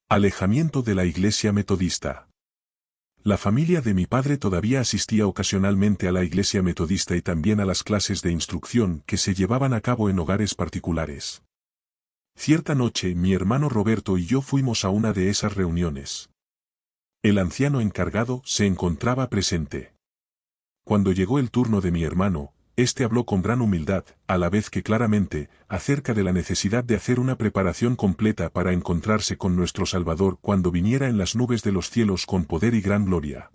Alejamiento de la Iglesia Metodista. La familia de mi padre todavía asistía ocasionalmente a la Iglesia Metodista y también a las clases de instrucción que se llevaban a cabo en hogares particulares. Cierta noche mi hermano Roberto y yo fuimos a una de esas reuniones. El anciano encargado se encontraba presente. Cuando llegó el turno de mi hermano, este habló con gran humildad, a la vez que claramente, acerca de la necesidad de hacer una preparación completa para encontrarse con nuestro Salvador cuando viniera en las nubes de los cielos con poder y gran gloria.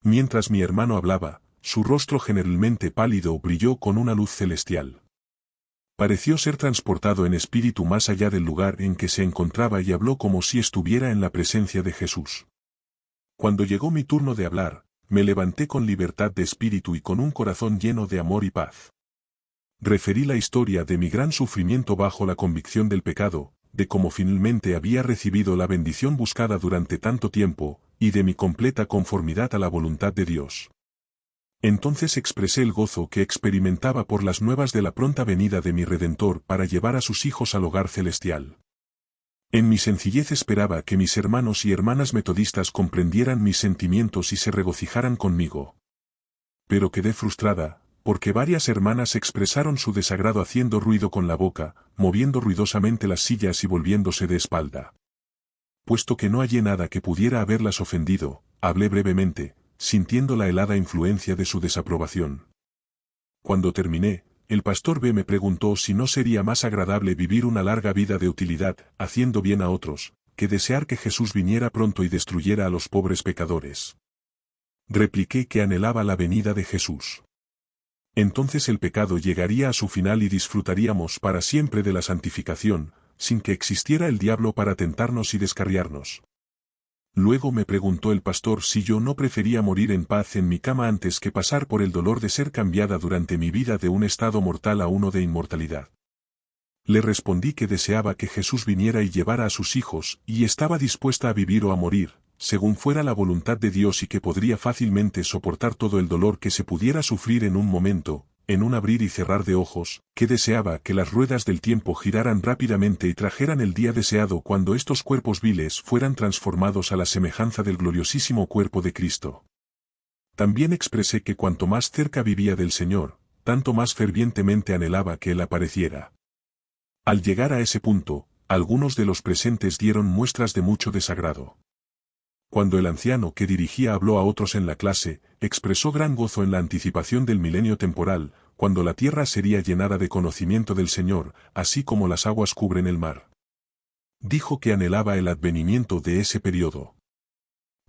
Mientras mi hermano hablaba, su rostro generalmente pálido brilló con una luz celestial. Pareció ser transportado en espíritu más allá del lugar en que se encontraba y habló como si estuviera en la presencia de Jesús. Cuando llegó mi turno de hablar, me levanté con libertad de espíritu y con un corazón lleno de amor y paz. Referí la historia de mi gran sufrimiento bajo la convicción del pecado, de cómo finalmente había recibido la bendición buscada durante tanto tiempo, y de mi completa conformidad a la voluntad de Dios. Entonces expresé el gozo que experimentaba por las nuevas de la pronta venida de mi Redentor para llevar a sus hijos al hogar celestial. En mi sencillez esperaba que mis hermanos y hermanas metodistas comprendieran mis sentimientos y se regocijaran conmigo. Pero quedé frustrada, porque varias hermanas expresaron su desagrado haciendo ruido con la boca, moviendo ruidosamente las sillas y volviéndose de espalda. Puesto que no hallé nada que pudiera haberlas ofendido, hablé brevemente, sintiendo la helada influencia de su desaprobación. Cuando terminé, el pastor B me preguntó si no sería más agradable vivir una larga vida de utilidad, haciendo bien a otros, que desear que Jesús viniera pronto y destruyera a los pobres pecadores. Repliqué que anhelaba la venida de Jesús. Entonces el pecado llegaría a su final y disfrutaríamos para siempre de la santificación, sin que existiera el diablo para tentarnos y descarriarnos. Luego me preguntó el pastor si yo no prefería morir en paz en mi cama antes que pasar por el dolor de ser cambiada durante mi vida de un estado mortal a uno de inmortalidad. Le respondí que deseaba que Jesús viniera y llevara a sus hijos, y estaba dispuesta a vivir o a morir, según fuera la voluntad de Dios y que podría fácilmente soportar todo el dolor que se pudiera sufrir en un momento, en un abrir y cerrar de ojos, que deseaba que las ruedas del tiempo giraran rápidamente y trajeran el día deseado cuando estos cuerpos viles fueran transformados a la semejanza del gloriosísimo cuerpo de Cristo. También expresé que cuanto más cerca vivía del Señor, tanto más fervientemente anhelaba que Él apareciera. Al llegar a ese punto, algunos de los presentes dieron muestras de mucho desagrado. Cuando el anciano que dirigía habló a otros en la clase, expresó gran gozo en la anticipación del milenio temporal, cuando la tierra sería llenada de conocimiento del Señor, así como las aguas cubren el mar. Dijo que anhelaba el advenimiento de ese periodo.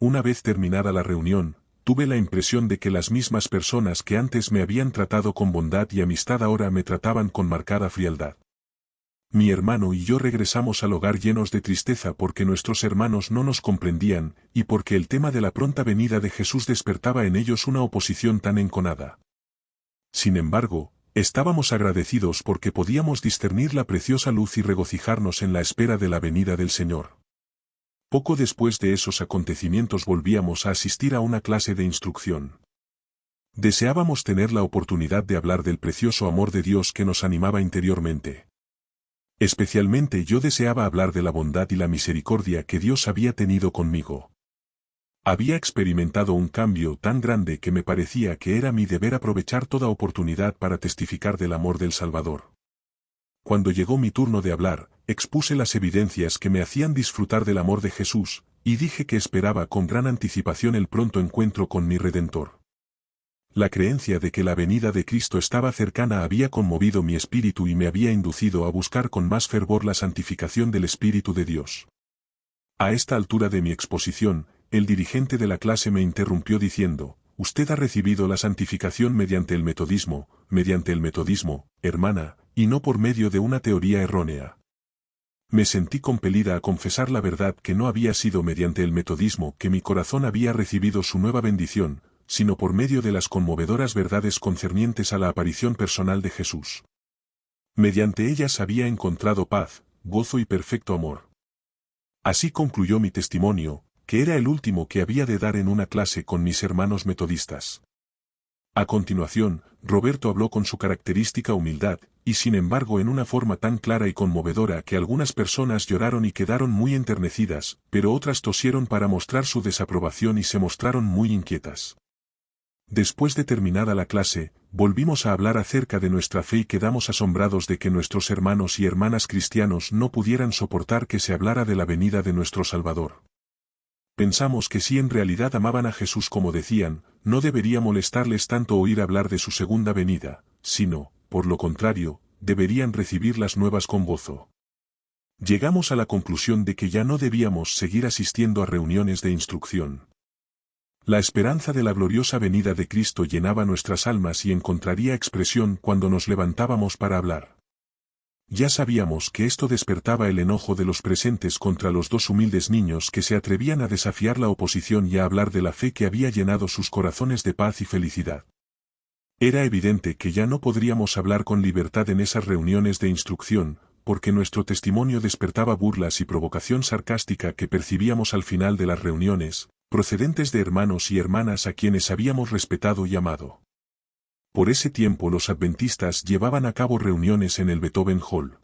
Una vez terminada la reunión, tuve la impresión de que las mismas personas que antes me habían tratado con bondad y amistad ahora me trataban con marcada frialdad. Mi hermano y yo regresamos al hogar llenos de tristeza porque nuestros hermanos no nos comprendían, y porque el tema de la pronta venida de Jesús despertaba en ellos una oposición tan enconada. Sin embargo, estábamos agradecidos porque podíamos discernir la preciosa luz y regocijarnos en la espera de la venida del Señor. Poco después de esos acontecimientos volvíamos a asistir a una clase de instrucción. Deseábamos tener la oportunidad de hablar del precioso amor de Dios que nos animaba interiormente. Especialmente yo deseaba hablar de la bondad y la misericordia que Dios había tenido conmigo. Había experimentado un cambio tan grande que me parecía que era mi deber aprovechar toda oportunidad para testificar del amor del Salvador. Cuando llegó mi turno de hablar, expuse las evidencias que me hacían disfrutar del amor de Jesús, y dije que esperaba con gran anticipación el pronto encuentro con mi Redentor. La creencia de que la venida de Cristo estaba cercana había conmovido mi espíritu y me había inducido a buscar con más fervor la santificación del Espíritu de Dios. A esta altura de mi exposición, el dirigente de la clase me interrumpió diciendo: «Usted ha recibido la santificación mediante el metodismo, hermana, y no por medio de una teoría errónea». Me sentí compelida a confesar la verdad que no había sido mediante el metodismo que mi corazón había recibido su nueva bendición, sino por medio de las conmovedoras verdades concernientes a la aparición personal de Jesús. Mediante ellas había encontrado paz, gozo y perfecto amor. Así concluyó mi testimonio, que era el último que había de dar en una clase con mis hermanos metodistas. A continuación, Roberto habló con su característica humildad, y sin embargo en una forma tan clara y conmovedora que algunas personas lloraron y quedaron muy enternecidas, pero otras tosieron para mostrar su desaprobación y se mostraron muy inquietas. Después de terminada la clase, volvimos a hablar acerca de nuestra fe y quedamos asombrados de que nuestros hermanos y hermanas cristianos no pudieran soportar que se hablara de la venida de nuestro Salvador. Pensamos que si en realidad amaban a Jesús como decían, no debería molestarles tanto oír hablar de su segunda venida, sino, por lo contrario, deberían recibir las nuevas con gozo. Llegamos a la conclusión de que ya no debíamos seguir asistiendo a reuniones de instrucción. La esperanza de la gloriosa venida de Cristo llenaba nuestras almas y encontraría expresión cuando nos levantábamos para hablar. Ya sabíamos que esto despertaba el enojo de los presentes contra los dos humildes niños que se atrevían a desafiar la oposición y a hablar de la fe que había llenado sus corazones de paz y felicidad. Era evidente que ya no podríamos hablar con libertad en esas reuniones de instrucción, porque nuestro testimonio despertaba burlas y provocación sarcástica que percibíamos al final de las reuniones, procedentes de hermanos y hermanas a quienes habíamos respetado y amado. Por ese tiempo los adventistas llevaban a cabo reuniones en el Beethoven Hall.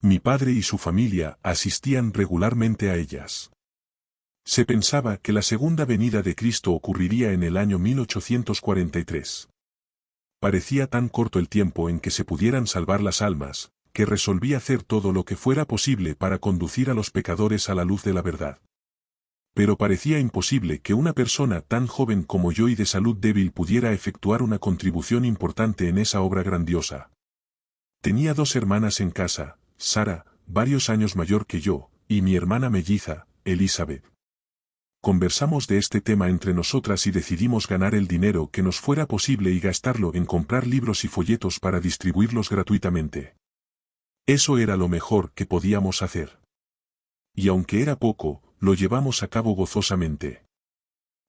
Mi padre y su familia asistían regularmente a ellas. Se pensaba que la segunda venida de Cristo ocurriría en el año 1843. Parecía tan corto el tiempo en que se pudieran salvar las almas, que resolví hacer todo lo que fuera posible para conducir a los pecadores a la luz de la verdad. Pero parecía imposible que una persona tan joven como yo y de salud débil pudiera efectuar una contribución importante en esa obra grandiosa. Tenía dos hermanas en casa, Sara, varios años mayor que yo, y mi hermana melliza, Elizabeth. Conversamos de este tema entre nosotras y decidimos ganar el dinero que nos fuera posible y gastarlo en comprar libros y folletos para distribuirlos gratuitamente. Eso era lo mejor que podíamos hacer. Y aunque era poco, lo llevamos a cabo gozosamente.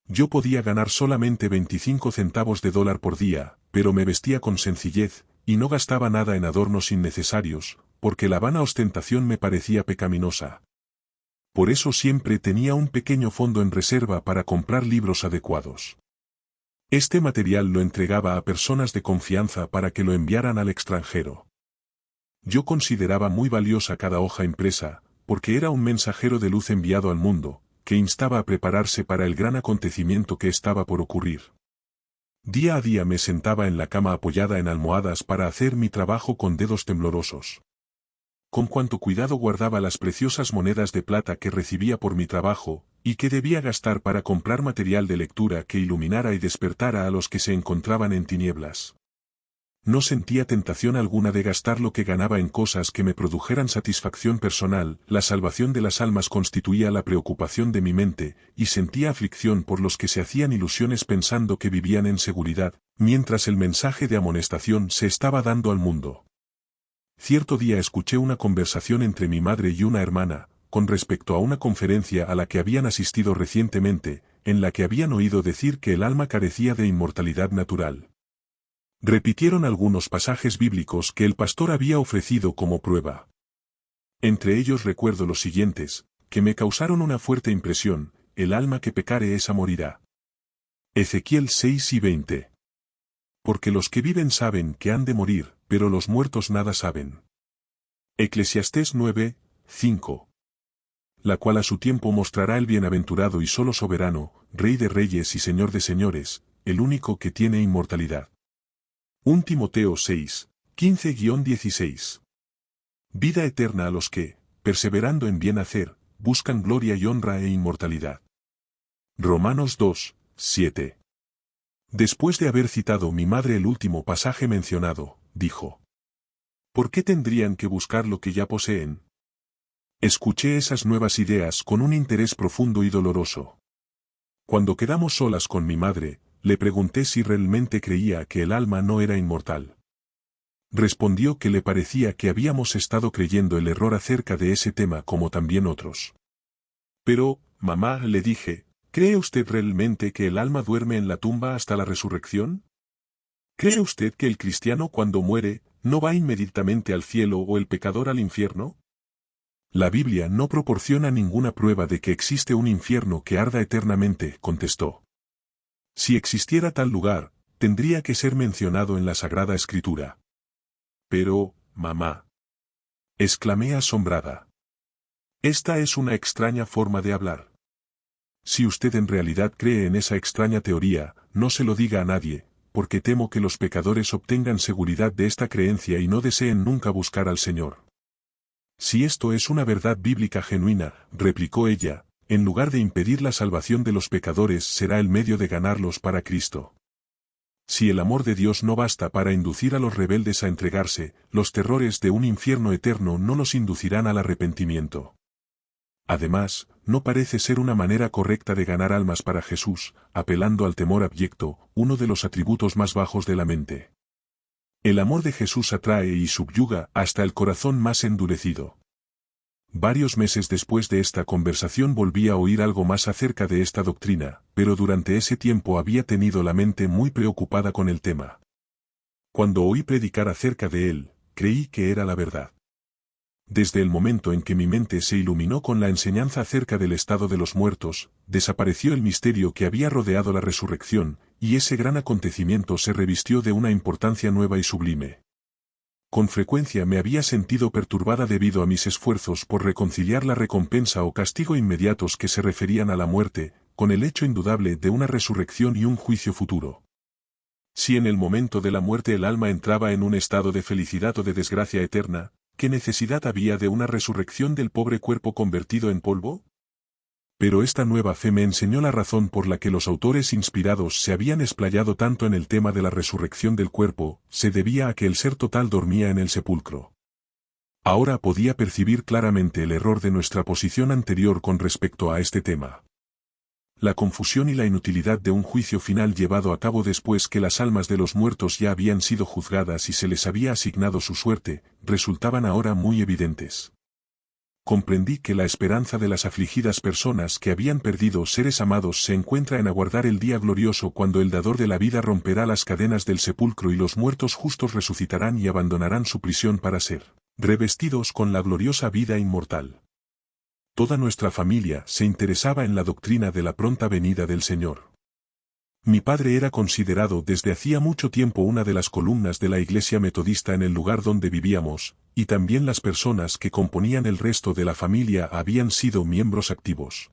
Yo podía ganar solamente 25 centavos de dólar por día, pero me vestía con sencillez, y no gastaba nada en adornos innecesarios, porque la vana ostentación me parecía pecaminosa. Por eso siempre tenía un pequeño fondo en reserva para comprar libros adecuados. Este material lo entregaba a personas de confianza para que lo enviaran al extranjero. Yo consideraba muy valiosa cada hoja impresa, porque era un mensajero de luz enviado al mundo, que instaba a prepararse para el gran acontecimiento que estaba por ocurrir. Día a día me sentaba en la cama apoyada en almohadas para hacer mi trabajo con dedos temblorosos. Con cuánto cuidado guardaba las preciosas monedas de plata que recibía por mi trabajo, y que debía gastar para comprar material de lectura que iluminara y despertara a los que se encontraban en tinieblas. No sentía tentación alguna de gastar lo que ganaba en cosas que me produjeran satisfacción personal, la salvación de las almas constituía la preocupación de mi mente, y sentía aflicción por los que se hacían ilusiones pensando que vivían en seguridad, mientras el mensaje de amonestación se estaba dando al mundo. Cierto día escuché una conversación entre mi madre y una hermana, con respecto a una conferencia a la que habían asistido recientemente, en la que habían oído decir que el alma carecía de inmortalidad natural. Repitieron algunos pasajes bíblicos que el pastor había ofrecido como prueba. Entre ellos recuerdo los siguientes, que me causaron una fuerte impresión: el alma que pecare esa morirá. Ezequiel 6:20. Porque los que viven saben que han de morir, pero los muertos nada saben. Eclesiastés 9:5. La cual a su tiempo mostrará el bienaventurado y solo soberano, Rey de reyes y Señor de señores, el único que tiene inmortalidad. 1 Timoteo 6:15-16. Vida eterna a los que, perseverando en bien hacer, buscan gloria y honra e inmortalidad. Romanos 2:7. Después de haber citado mi madre el último pasaje mencionado, dijo: ¿por qué tendrían que buscar lo que ya poseen? Escuché esas nuevas ideas con un interés profundo y doloroso. Cuando quedamos solas con mi madre, le pregunté si realmente creía que el alma no era inmortal. Respondió que le parecía que habíamos estado creyendo el error acerca de ese tema como también otros. Pero, mamá, le dije, ¿cree usted realmente que el alma duerme en la tumba hasta la resurrección? ¿Cree usted que el cristiano cuando muere, no va inmediatamente al cielo o el pecador al infierno? La Biblia no proporciona ninguna prueba de que existe un infierno que arda eternamente, contestó. Si existiera tal lugar, tendría que ser mencionado en la Sagrada Escritura. Pero, mamá. Exclamé asombrada. Esta es una extraña forma de hablar. Si usted en realidad cree en esa extraña teoría, no se lo diga a nadie, porque temo que los pecadores obtengan seguridad de esta creencia y no deseen nunca buscar al Señor. Si esto es una verdad bíblica genuina, replicó ella, en lugar de impedir la salvación de los pecadores será el medio de ganarlos para Cristo. Si el amor de Dios no basta para inducir a los rebeldes a entregarse, los terrores de un infierno eterno no los inducirán al arrepentimiento. Además, no parece ser una manera correcta de ganar almas para Jesús, apelando al temor abyecto, uno de los atributos más bajos de la mente. El amor de Jesús atrae y subyuga hasta el corazón más endurecido. Varios meses después de esta conversación volví a oír algo más acerca de esta doctrina, pero durante ese tiempo había tenido la mente muy preocupada con el tema. Cuando oí predicar acerca de él, creí que era la verdad. Desde el momento en que mi mente se iluminó con la enseñanza acerca del estado de los muertos, desapareció el misterio que había rodeado la resurrección, y ese gran acontecimiento se revistió de una importancia nueva y sublime. Con frecuencia me había sentido perturbada debido a mis esfuerzos por reconciliar la recompensa o castigo inmediatos que se referían a la muerte, con el hecho indudable de una resurrección y un juicio futuro. Si en el momento de la muerte el alma entraba en un estado de felicidad o de desgracia eterna, ¿qué necesidad había de una resurrección del pobre cuerpo convertido en polvo? Pero esta nueva fe me enseñó la razón por la que los autores inspirados se habían explayado tanto en el tema de la resurrección del cuerpo, se debía a que el ser total dormía en el sepulcro. Ahora podía percibir claramente el error de nuestra posición anterior con respecto a este tema. La confusión y la inutilidad de un juicio final llevado a cabo después que las almas de los muertos ya habían sido juzgadas y se les había asignado su suerte, resultaban ahora muy evidentes. Comprendí que la esperanza de las afligidas personas que habían perdido seres amados se encuentra en aguardar el día glorioso cuando el dador de la vida romperá las cadenas del sepulcro y los muertos justos resucitarán y abandonarán su prisión para ser revestidos con la gloriosa vida inmortal. Toda nuestra familia se interesaba en la doctrina de la pronta venida del Señor. Mi padre era considerado desde hacía mucho tiempo una de las columnas de la iglesia metodista en el lugar donde vivíamos, y también las personas que componían el resto de la familia habían sido miembros activos.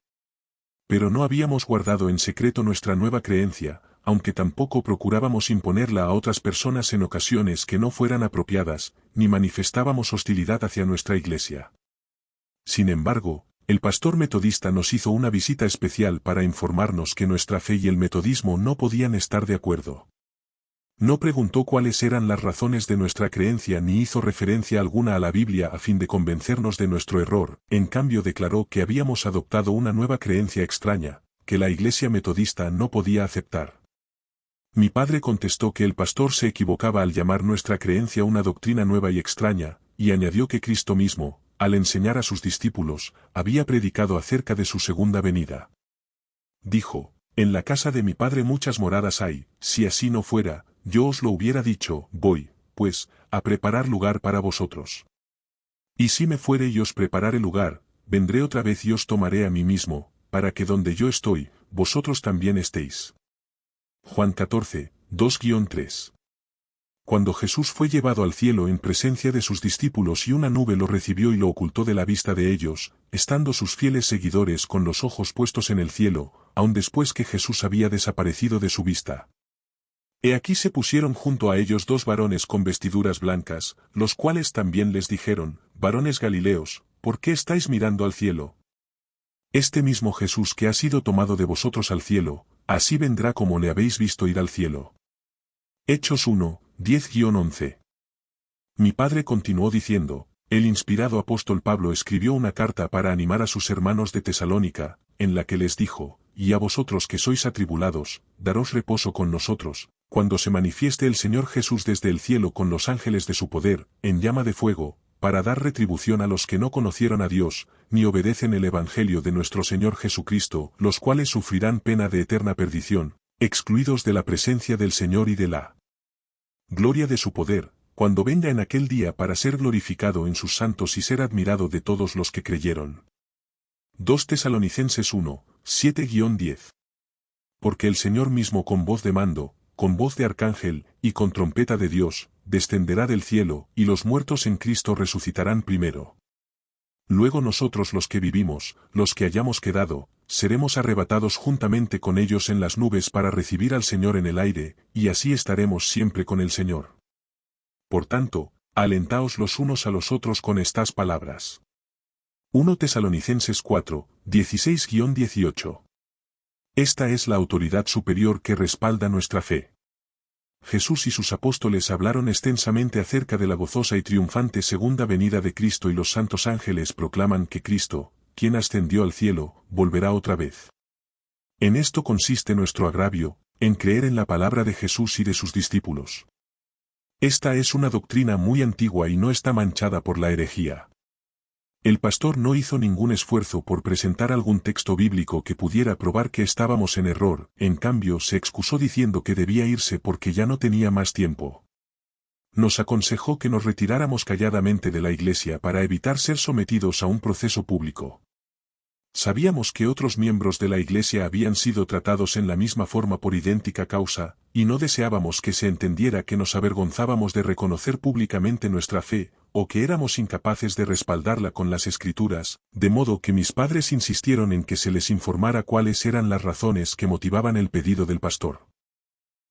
Pero no habíamos guardado en secreto nuestra nueva creencia, aunque tampoco procurábamos imponerla a otras personas en ocasiones que no fueran apropiadas, ni manifestábamos hostilidad hacia nuestra iglesia. Sin embargo, el pastor metodista nos hizo una visita especial para informarnos que nuestra fe y el metodismo no podían estar de acuerdo. No preguntó cuáles eran las razones de nuestra creencia ni hizo referencia alguna a la Biblia a fin de convencernos de nuestro error, en cambio declaró que habíamos adoptado una nueva creencia extraña, que la iglesia metodista no podía aceptar. Mi padre contestó que el pastor se equivocaba al llamar nuestra creencia una doctrina nueva y extraña, y añadió que Cristo mismo, al enseñar a sus discípulos, había predicado acerca de su segunda venida. Dijo, en la casa de mi padre muchas moradas hay, si así no fuera, yo os lo hubiera dicho, voy, pues, a preparar lugar para vosotros. Y si me fuere y os preparare lugar, vendré otra vez y os tomaré a mí mismo, para que donde yo estoy, vosotros también estéis. Juan 14, 2-3. Cuando Jesús fue llevado al cielo en presencia de sus discípulos y una nube lo recibió y lo ocultó de la vista de ellos, estando sus fieles seguidores con los ojos puestos en el cielo, aun después que Jesús había desaparecido de su vista. He aquí se pusieron junto a ellos dos varones con vestiduras blancas, los cuales también les dijeron, varones Galileos, ¿por qué estáis mirando al cielo? Este mismo Jesús que ha sido tomado de vosotros al cielo, así vendrá como le habéis visto ir al cielo. Hechos 1, 10-11. Mi padre continuó diciendo, el inspirado apóstol Pablo escribió una carta para animar a sus hermanos de Tesalónica, en la que les dijo, y a vosotros que sois atribulados, daros reposo con nosotros, cuando se manifieste el Señor Jesús desde el cielo con los ángeles de su poder, en llama de fuego, para dar retribución a los que no conocieron a Dios, ni obedecen el Evangelio de nuestro Señor Jesucristo, los cuales sufrirán pena de eterna perdición, excluidos de la presencia del Señor y de la gloria de su poder, cuando venga en aquel día para ser glorificado en sus santos y ser admirado de todos los que creyeron. 2 Tesalonicenses 1, 7-10. Porque el Señor mismo con voz de mando, con voz de arcángel, y con trompeta de Dios, descenderá del cielo, y los muertos en Cristo resucitarán primero. Luego nosotros los que vivimos, los que hayamos quedado, seremos arrebatados juntamente con ellos en las nubes para recibir al Señor en el aire, y así estaremos siempre con el Señor. Por tanto, alentaos los unos a los otros con estas palabras. 1 Tesalonicenses 4, 16-18. Esta es la autoridad superior que respalda nuestra fe. Jesús y sus apóstoles hablaron extensamente acerca de la gozosa y triunfante segunda venida de Cristo, y los santos ángeles proclaman que Cristo, quien ascendió al cielo, volverá otra vez. En esto consiste nuestro agravio, en creer en la palabra de Jesús y de sus discípulos. Esta es una doctrina muy antigua y no está manchada por la herejía. El pastor no hizo ningún esfuerzo por presentar algún texto bíblico que pudiera probar que estábamos en error, en cambio se excusó diciendo que debía irse porque ya no tenía más tiempo. Nos aconsejó que nos retiráramos calladamente de la iglesia para evitar ser sometidos a un proceso público. Sabíamos que otros miembros de la iglesia habían sido tratados en la misma forma por idéntica causa, y no deseábamos que se entendiera que nos avergonzábamos de reconocer públicamente nuestra fe, o que éramos incapaces de respaldarla con las Escrituras, de modo que mis padres insistieron en que se les informara cuáles eran las razones que motivaban el pedido del pastor.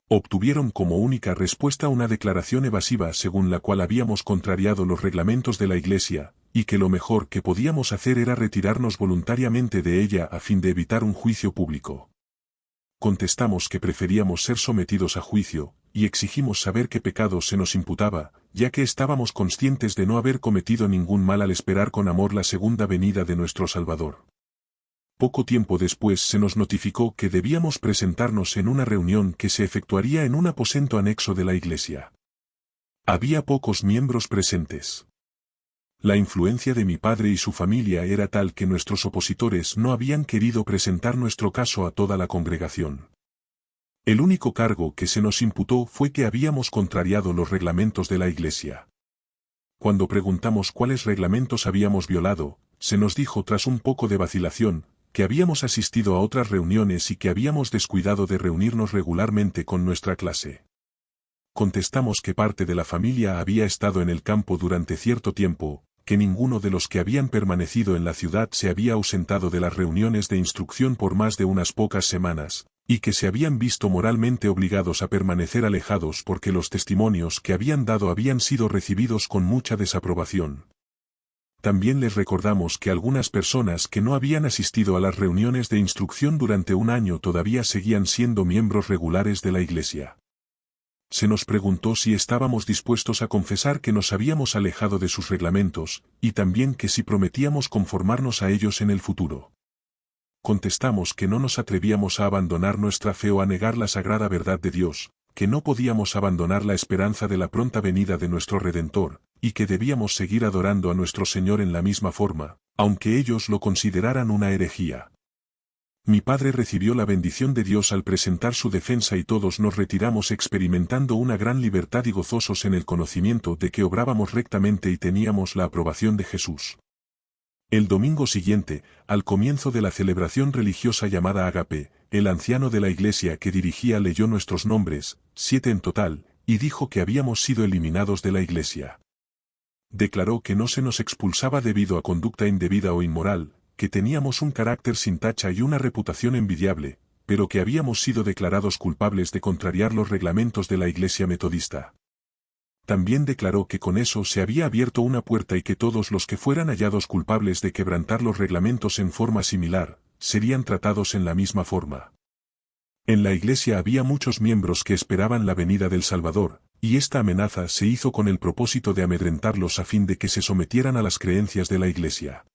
Obtuvieron como única respuesta una declaración evasiva según la cual habíamos contrariado los reglamentos de la iglesia, y que lo mejor que podíamos hacer era retirarnos voluntariamente de ella a fin de evitar un juicio público. Contestamos que preferíamos ser sometidos a juicio, y exigimos saber qué pecado se nos imputaba, ya que estábamos conscientes de no haber cometido ningún mal al esperar con amor la segunda venida de nuestro Salvador. Poco tiempo después se nos notificó que debíamos presentarnos en una reunión que se efectuaría en un aposento anexo de la iglesia. Había pocos miembros presentes. La influencia de mi padre y su familia era tal que nuestros opositores no habían querido presentar nuestro caso a toda la congregación. El único cargo que se nos imputó fue que habíamos contrariado los reglamentos de la iglesia. Cuando preguntamos cuáles reglamentos habíamos violado, se nos dijo tras un poco de vacilación, que habíamos asistido a otras reuniones y que habíamos descuidado de reunirnos regularmente con nuestra clase. Contestamos que parte de la familia había estado en el campo durante cierto tiempo, que ninguno de los que habían permanecido en la ciudad se había ausentado de las reuniones de instrucción por más de unas pocas semanas, y que se habían visto moralmente obligados a permanecer alejados porque los testimonios que habían dado habían sido recibidos con mucha desaprobación. También les recordamos que algunas personas que no habían asistido a las reuniones de instrucción durante un año todavía seguían siendo miembros regulares de la iglesia. Se nos preguntó si estábamos dispuestos a confesar que nos habíamos alejado de sus reglamentos, y también que si prometíamos conformarnos a ellos en el futuro. Contestamos que no nos atrevíamos a abandonar nuestra fe o a negar la sagrada verdad de Dios, que no podíamos abandonar la esperanza de la pronta venida de nuestro Redentor, y que debíamos seguir adorando a nuestro Señor en la misma forma, aunque ellos lo consideraran una herejía. Mi padre recibió la bendición de Dios al presentar su defensa y todos nos retiramos experimentando una gran libertad y gozosos en el conocimiento de que obrábamos rectamente y teníamos la aprobación de Jesús. El domingo siguiente, al comienzo de la celebración religiosa llamada Ágape, el anciano de la iglesia que dirigía leyó nuestros nombres, 7 en total, y dijo que habíamos sido eliminados de la iglesia. Declaró que no se nos expulsaba debido a conducta indebida o inmoral, que teníamos un carácter sin tacha y una reputación envidiable, pero que habíamos sido declarados culpables de contrariar los reglamentos de la iglesia metodista. También declaró que con eso se había abierto una puerta y que todos los que fueran hallados culpables de quebrantar los reglamentos en forma similar, serían tratados en la misma forma. En la iglesia había muchos miembros que esperaban la venida del Salvador, y esta amenaza se hizo con el propósito de amedrentarlos a fin de que se sometieran a las creencias de la iglesia.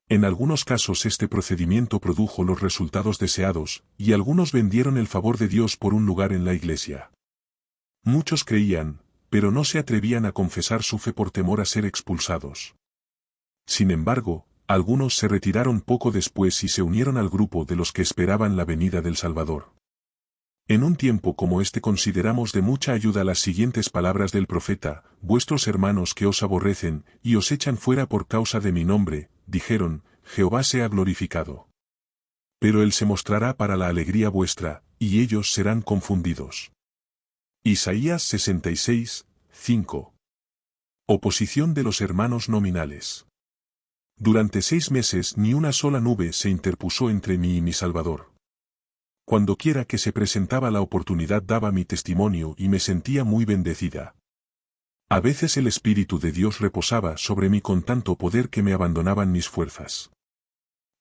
En algunos casos este procedimiento produjo los resultados deseados, y algunos vendieron el favor de Dios por un lugar en la iglesia. Muchos creían, pero no se atrevían a confesar su fe por temor a ser expulsados. Sin embargo, algunos se retiraron poco después y se unieron al grupo de los que esperaban la venida del Salvador. En un tiempo como este consideramos de mucha ayuda las siguientes palabras del profeta: vuestros hermanos que os aborrecen, y os echan fuera por causa de mi nombre, dijeron, Jehová sea glorificado. Pero él se mostrará para la alegría vuestra, y ellos serán confundidos. Isaías 66, 5. Oposición de los hermanos nominales. Durante 6 meses ni una sola nube se interpuso entre mí y mi Salvador. Cuandoquiera que se presentaba la oportunidad daba mi testimonio y me sentía muy bendecida. A veces el Espíritu de Dios reposaba sobre mí con tanto poder que me abandonaban mis fuerzas.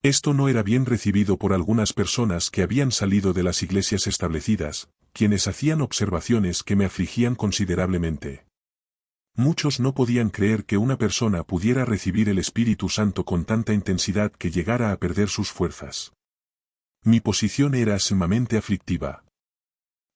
Esto no era bien recibido por algunas personas que habían salido de las iglesias establecidas, quienes hacían observaciones que me afligían considerablemente. Muchos no podían creer que una persona pudiera recibir el Espíritu Santo con tanta intensidad que llegara a perder sus fuerzas. Mi posición era sumamente aflictiva.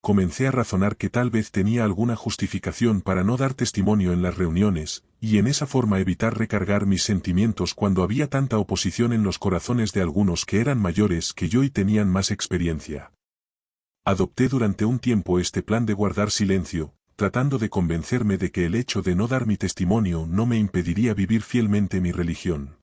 Comencé a razonar que tal vez tenía alguna justificación para no dar testimonio en las reuniones, y en esa forma evitar recargar mis sentimientos cuando había tanta oposición en los corazones de algunos que eran mayores que yo y tenían más experiencia. Adopté durante un tiempo este plan de guardar silencio, tratando de convencerme de que el hecho de no dar mi testimonio no me impediría vivir fielmente mi religión.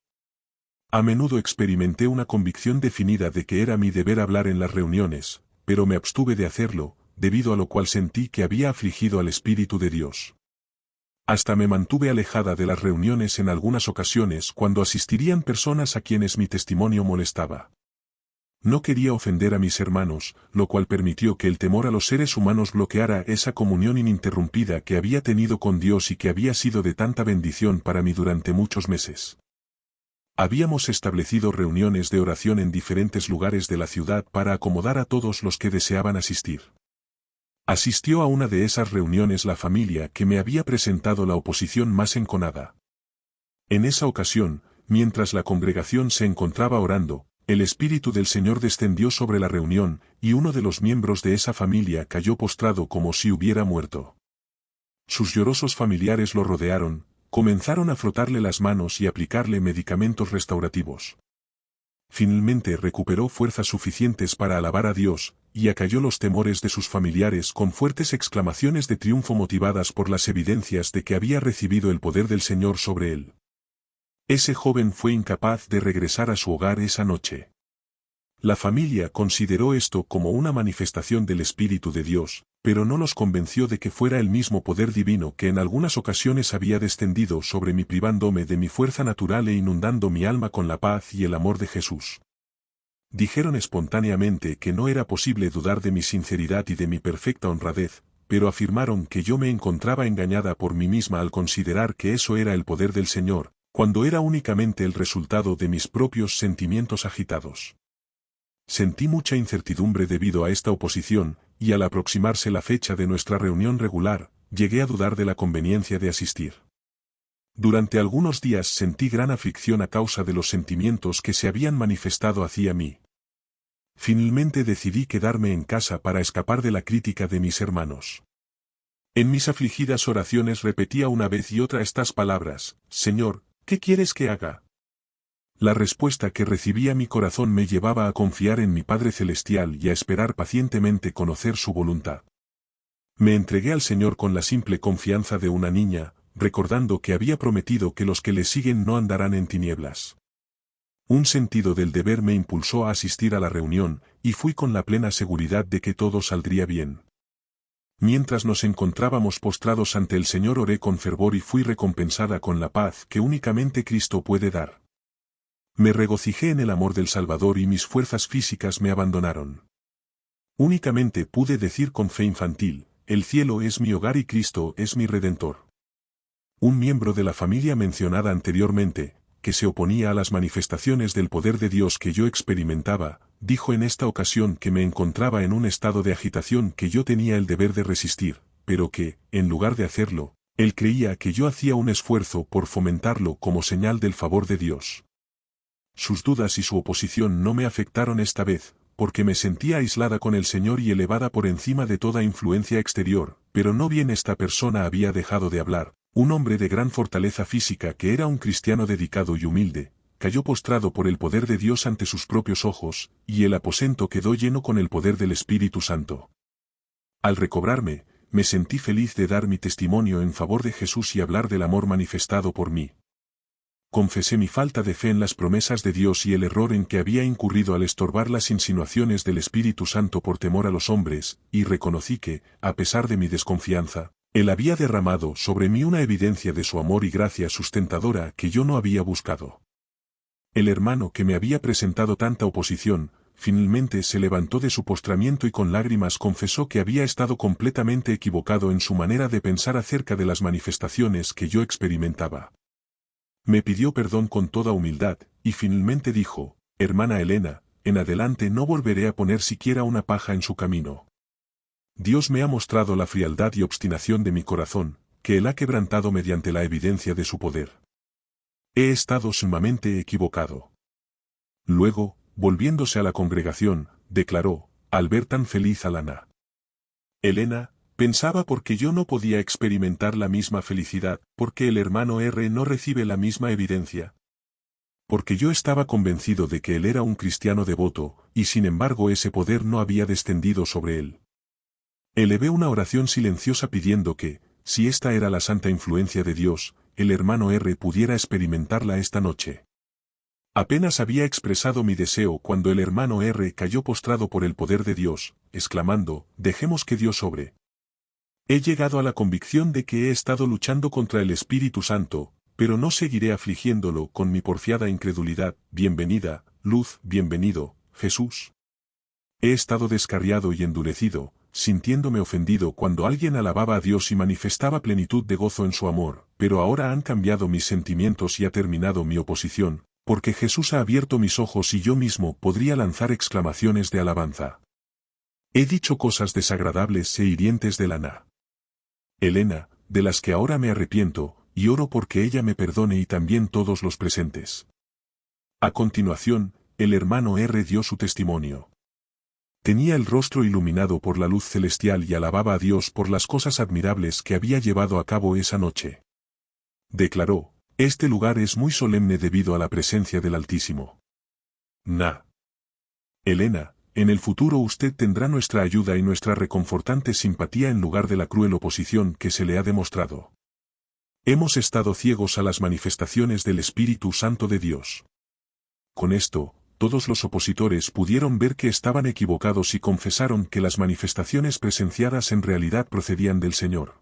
A menudo experimenté una convicción definida de que era mi deber hablar en las reuniones, pero me abstuve de hacerlo, debido a lo cual sentí que había afligido al Espíritu de Dios. Hasta me mantuve alejada de las reuniones en algunas ocasiones cuando asistirían personas a quienes mi testimonio molestaba. No quería ofender a mis hermanos, lo cual permitió que el temor a los seres humanos bloqueara esa comunión ininterrumpida que había tenido con Dios y que había sido de tanta bendición para mí durante muchos meses. Habíamos establecido reuniones de oración en diferentes lugares de la ciudad para acomodar a todos los que deseaban asistir. Asistió a una de esas reuniones la familia que me había presentado la oposición más enconada. En esa ocasión, mientras la congregación se encontraba orando, el Espíritu del Señor descendió sobre la reunión, y uno de los miembros de esa familia cayó postrado como si hubiera muerto. Sus llorosos familiares lo rodearon, comenzaron a frotarle las manos y aplicarle medicamentos restaurativos. Finalmente recuperó fuerzas suficientes para alabar a Dios, y acalló los temores de sus familiares con fuertes exclamaciones de triunfo motivadas por las evidencias de que había recibido el poder del Señor sobre él. Ese joven fue incapaz de regresar a su hogar esa noche. La familia consideró esto como una manifestación del Espíritu de Dios, pero no los convenció de que fuera el mismo poder divino que en algunas ocasiones había descendido sobre mí privándome de mi fuerza natural e inundando mi alma con la paz y el amor de Jesús. Dijeron espontáneamente que no era posible dudar de mi sinceridad y de mi perfecta honradez, pero afirmaron que yo me encontraba engañada por mí misma al considerar que eso era el poder del Señor, cuando era únicamente el resultado de mis propios sentimientos agitados. Sentí mucha incertidumbre debido a esta oposición, y al aproximarse la fecha de nuestra reunión regular, llegué a dudar de la conveniencia de asistir. Durante algunos días sentí gran aflicción a causa de los sentimientos que se habían manifestado hacia mí. Finalmente decidí quedarme en casa para escapar de la crítica de mis hermanos. En mis afligidas oraciones repetía una vez y otra estas palabras: Señor, ¿qué quieres que haga? La respuesta que recibía mi corazón me llevaba a confiar en mi Padre Celestial y a esperar pacientemente conocer su voluntad. Me entregué al Señor con la simple confianza de una niña, recordando que había prometido que los que le siguen no andarán en tinieblas. Un sentido del deber me impulsó a asistir a la reunión, y fui con la plena seguridad de que todo saldría bien. Mientras nos encontrábamos postrados ante el Señor oré con fervor y fui recompensada con la paz que únicamente Cristo puede dar. Me regocijé en el amor del Salvador y mis fuerzas físicas me abandonaron. Únicamente pude decir con fe infantil: el cielo es mi hogar y Cristo es mi Redentor. Un miembro de la familia mencionada anteriormente, que se oponía a las manifestaciones del poder de Dios que yo experimentaba, dijo en esta ocasión que me encontraba en un estado de agitación que yo tenía el deber de resistir, pero que, en lugar de hacerlo, él creía que yo hacía un esfuerzo por fomentarlo como señal del favor de Dios. Sus dudas y su oposición no me afectaron esta vez, porque me sentía aislada con el Señor y elevada por encima de toda influencia exterior, pero no bien esta persona había dejado de hablar, un hombre de gran fortaleza física que era un cristiano dedicado y humilde, cayó postrado por el poder de Dios ante sus propios ojos, y el aposento quedó lleno con el poder del Espíritu Santo. Al recobrarme, me sentí feliz de dar mi testimonio en favor de Jesús y hablar del amor manifestado por mí. Confesé mi falta de fe en las promesas de Dios y el error en que había incurrido al estorbar las insinuaciones del Espíritu Santo por temor a los hombres, y reconocí que, a pesar de mi desconfianza, Él había derramado sobre mí una evidencia de su amor y gracia sustentadora que yo no había buscado. El hermano que me había presentado tanta oposición, finalmente se levantó de su postramiento y con lágrimas confesó que había estado completamente equivocado en su manera de pensar acerca de las manifestaciones que yo experimentaba. Me pidió perdón con toda humildad, y finalmente dijo, hermana Elena, en adelante no volveré a poner siquiera una paja en su camino. Dios me ha mostrado la frialdad y obstinación de mi corazón, que Él ha quebrantado mediante la evidencia de su poder. He estado sumamente equivocado. Luego, volviéndose a la congregación, declaró, al ver tan feliz a Lana. Elena, pensaba porque yo no podía experimentar la misma felicidad, porque el hermano R no recibe la misma evidencia. Porque yo estaba convencido de que él era un cristiano devoto, y sin embargo ese poder no había descendido sobre él. Elevé una oración silenciosa pidiendo que, si esta era la santa influencia de Dios, el hermano R pudiera experimentarla esta noche. Apenas había expresado mi deseo cuando el hermano R cayó postrado por el poder de Dios, exclamando, dejemos que Dios obre. He llegado a la convicción de que he estado luchando contra el Espíritu Santo, pero no seguiré afligiéndolo con mi porfiada incredulidad. Bienvenida, luz, bienvenido, Jesús. He estado descarriado y endurecido, sintiéndome ofendido cuando alguien alababa a Dios y manifestaba plenitud de gozo en su amor, pero ahora han cambiado mis sentimientos y ha terminado mi oposición, porque Jesús ha abierto mis ojos y yo mismo podría lanzar exclamaciones de alabanza. He dicho cosas desagradables e hirientes de Lana. Elena, de las que ahora me arrepiento, y oro porque ella me perdone y también todos los presentes. A continuación, el hermano R dio su testimonio. Tenía el rostro iluminado por la luz celestial y alababa a Dios por las cosas admirables que había llevado a cabo esa noche. Declaró, este lugar es muy solemne debido a la presencia del Altísimo. Elena, en el futuro usted tendrá nuestra ayuda y nuestra reconfortante simpatía en lugar de la cruel oposición que se le ha demostrado. Hemos estado ciegos a las manifestaciones del Espíritu Santo de Dios. Con esto, todos los opositores pudieron ver que estaban equivocados y confesaron que las manifestaciones presenciadas en realidad procedían del Señor.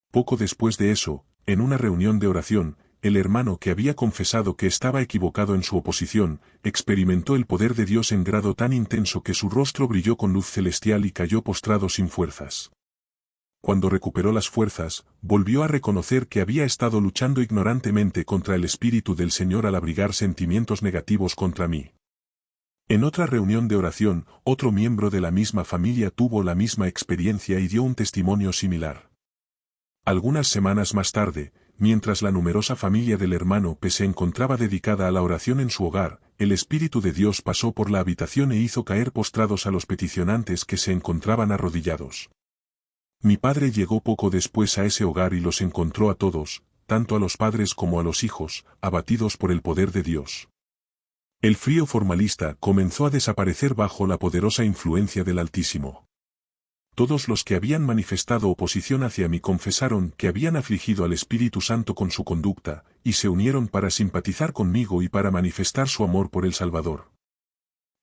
Poco después de eso, en una reunión de oración, el hermano que había confesado que estaba equivocado en su oposición, experimentó el poder de Dios en grado tan intenso que su rostro brilló con luz celestial y cayó postrado sin fuerzas. Cuando recuperó las fuerzas, volvió a reconocer que había estado luchando ignorantemente contra el Espíritu del Señor al abrigar sentimientos negativos contra mí. En otra reunión de oración, otro miembro de la misma familia tuvo la misma experiencia y dio un testimonio similar. Algunas semanas más tarde, mientras la numerosa familia del hermano P se encontraba dedicada a la oración en su hogar, el Espíritu de Dios pasó por la habitación e hizo caer postrados a los peticionantes que se encontraban arrodillados. Mi padre llegó poco después a ese hogar y los encontró a todos, tanto a los padres como a los hijos, abatidos por el poder de Dios. El frío formalista comenzó a desaparecer bajo la poderosa influencia del Altísimo. Todos los que habían manifestado oposición hacia mí confesaron que habían afligido al Espíritu Santo con su conducta, y se unieron para simpatizar conmigo y para manifestar su amor por el Salvador.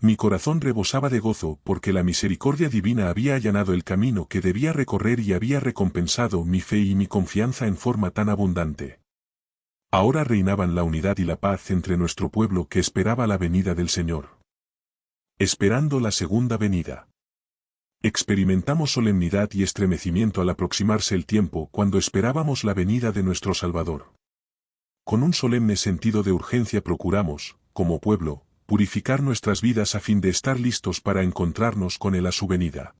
Mi corazón rebosaba de gozo porque la misericordia divina había allanado el camino que debía recorrer y había recompensado mi fe y mi confianza en forma tan abundante. Ahora reinaban la unidad y la paz entre nuestro pueblo que esperaba la venida del Señor. Esperando la segunda venida. Experimentamos solemnidad y estremecimiento al aproximarse el tiempo cuando esperábamos la venida de nuestro Salvador. Con un solemne sentido de urgencia procuramos, como pueblo, purificar nuestras vidas a fin de estar listos para encontrarnos con Él a su venida.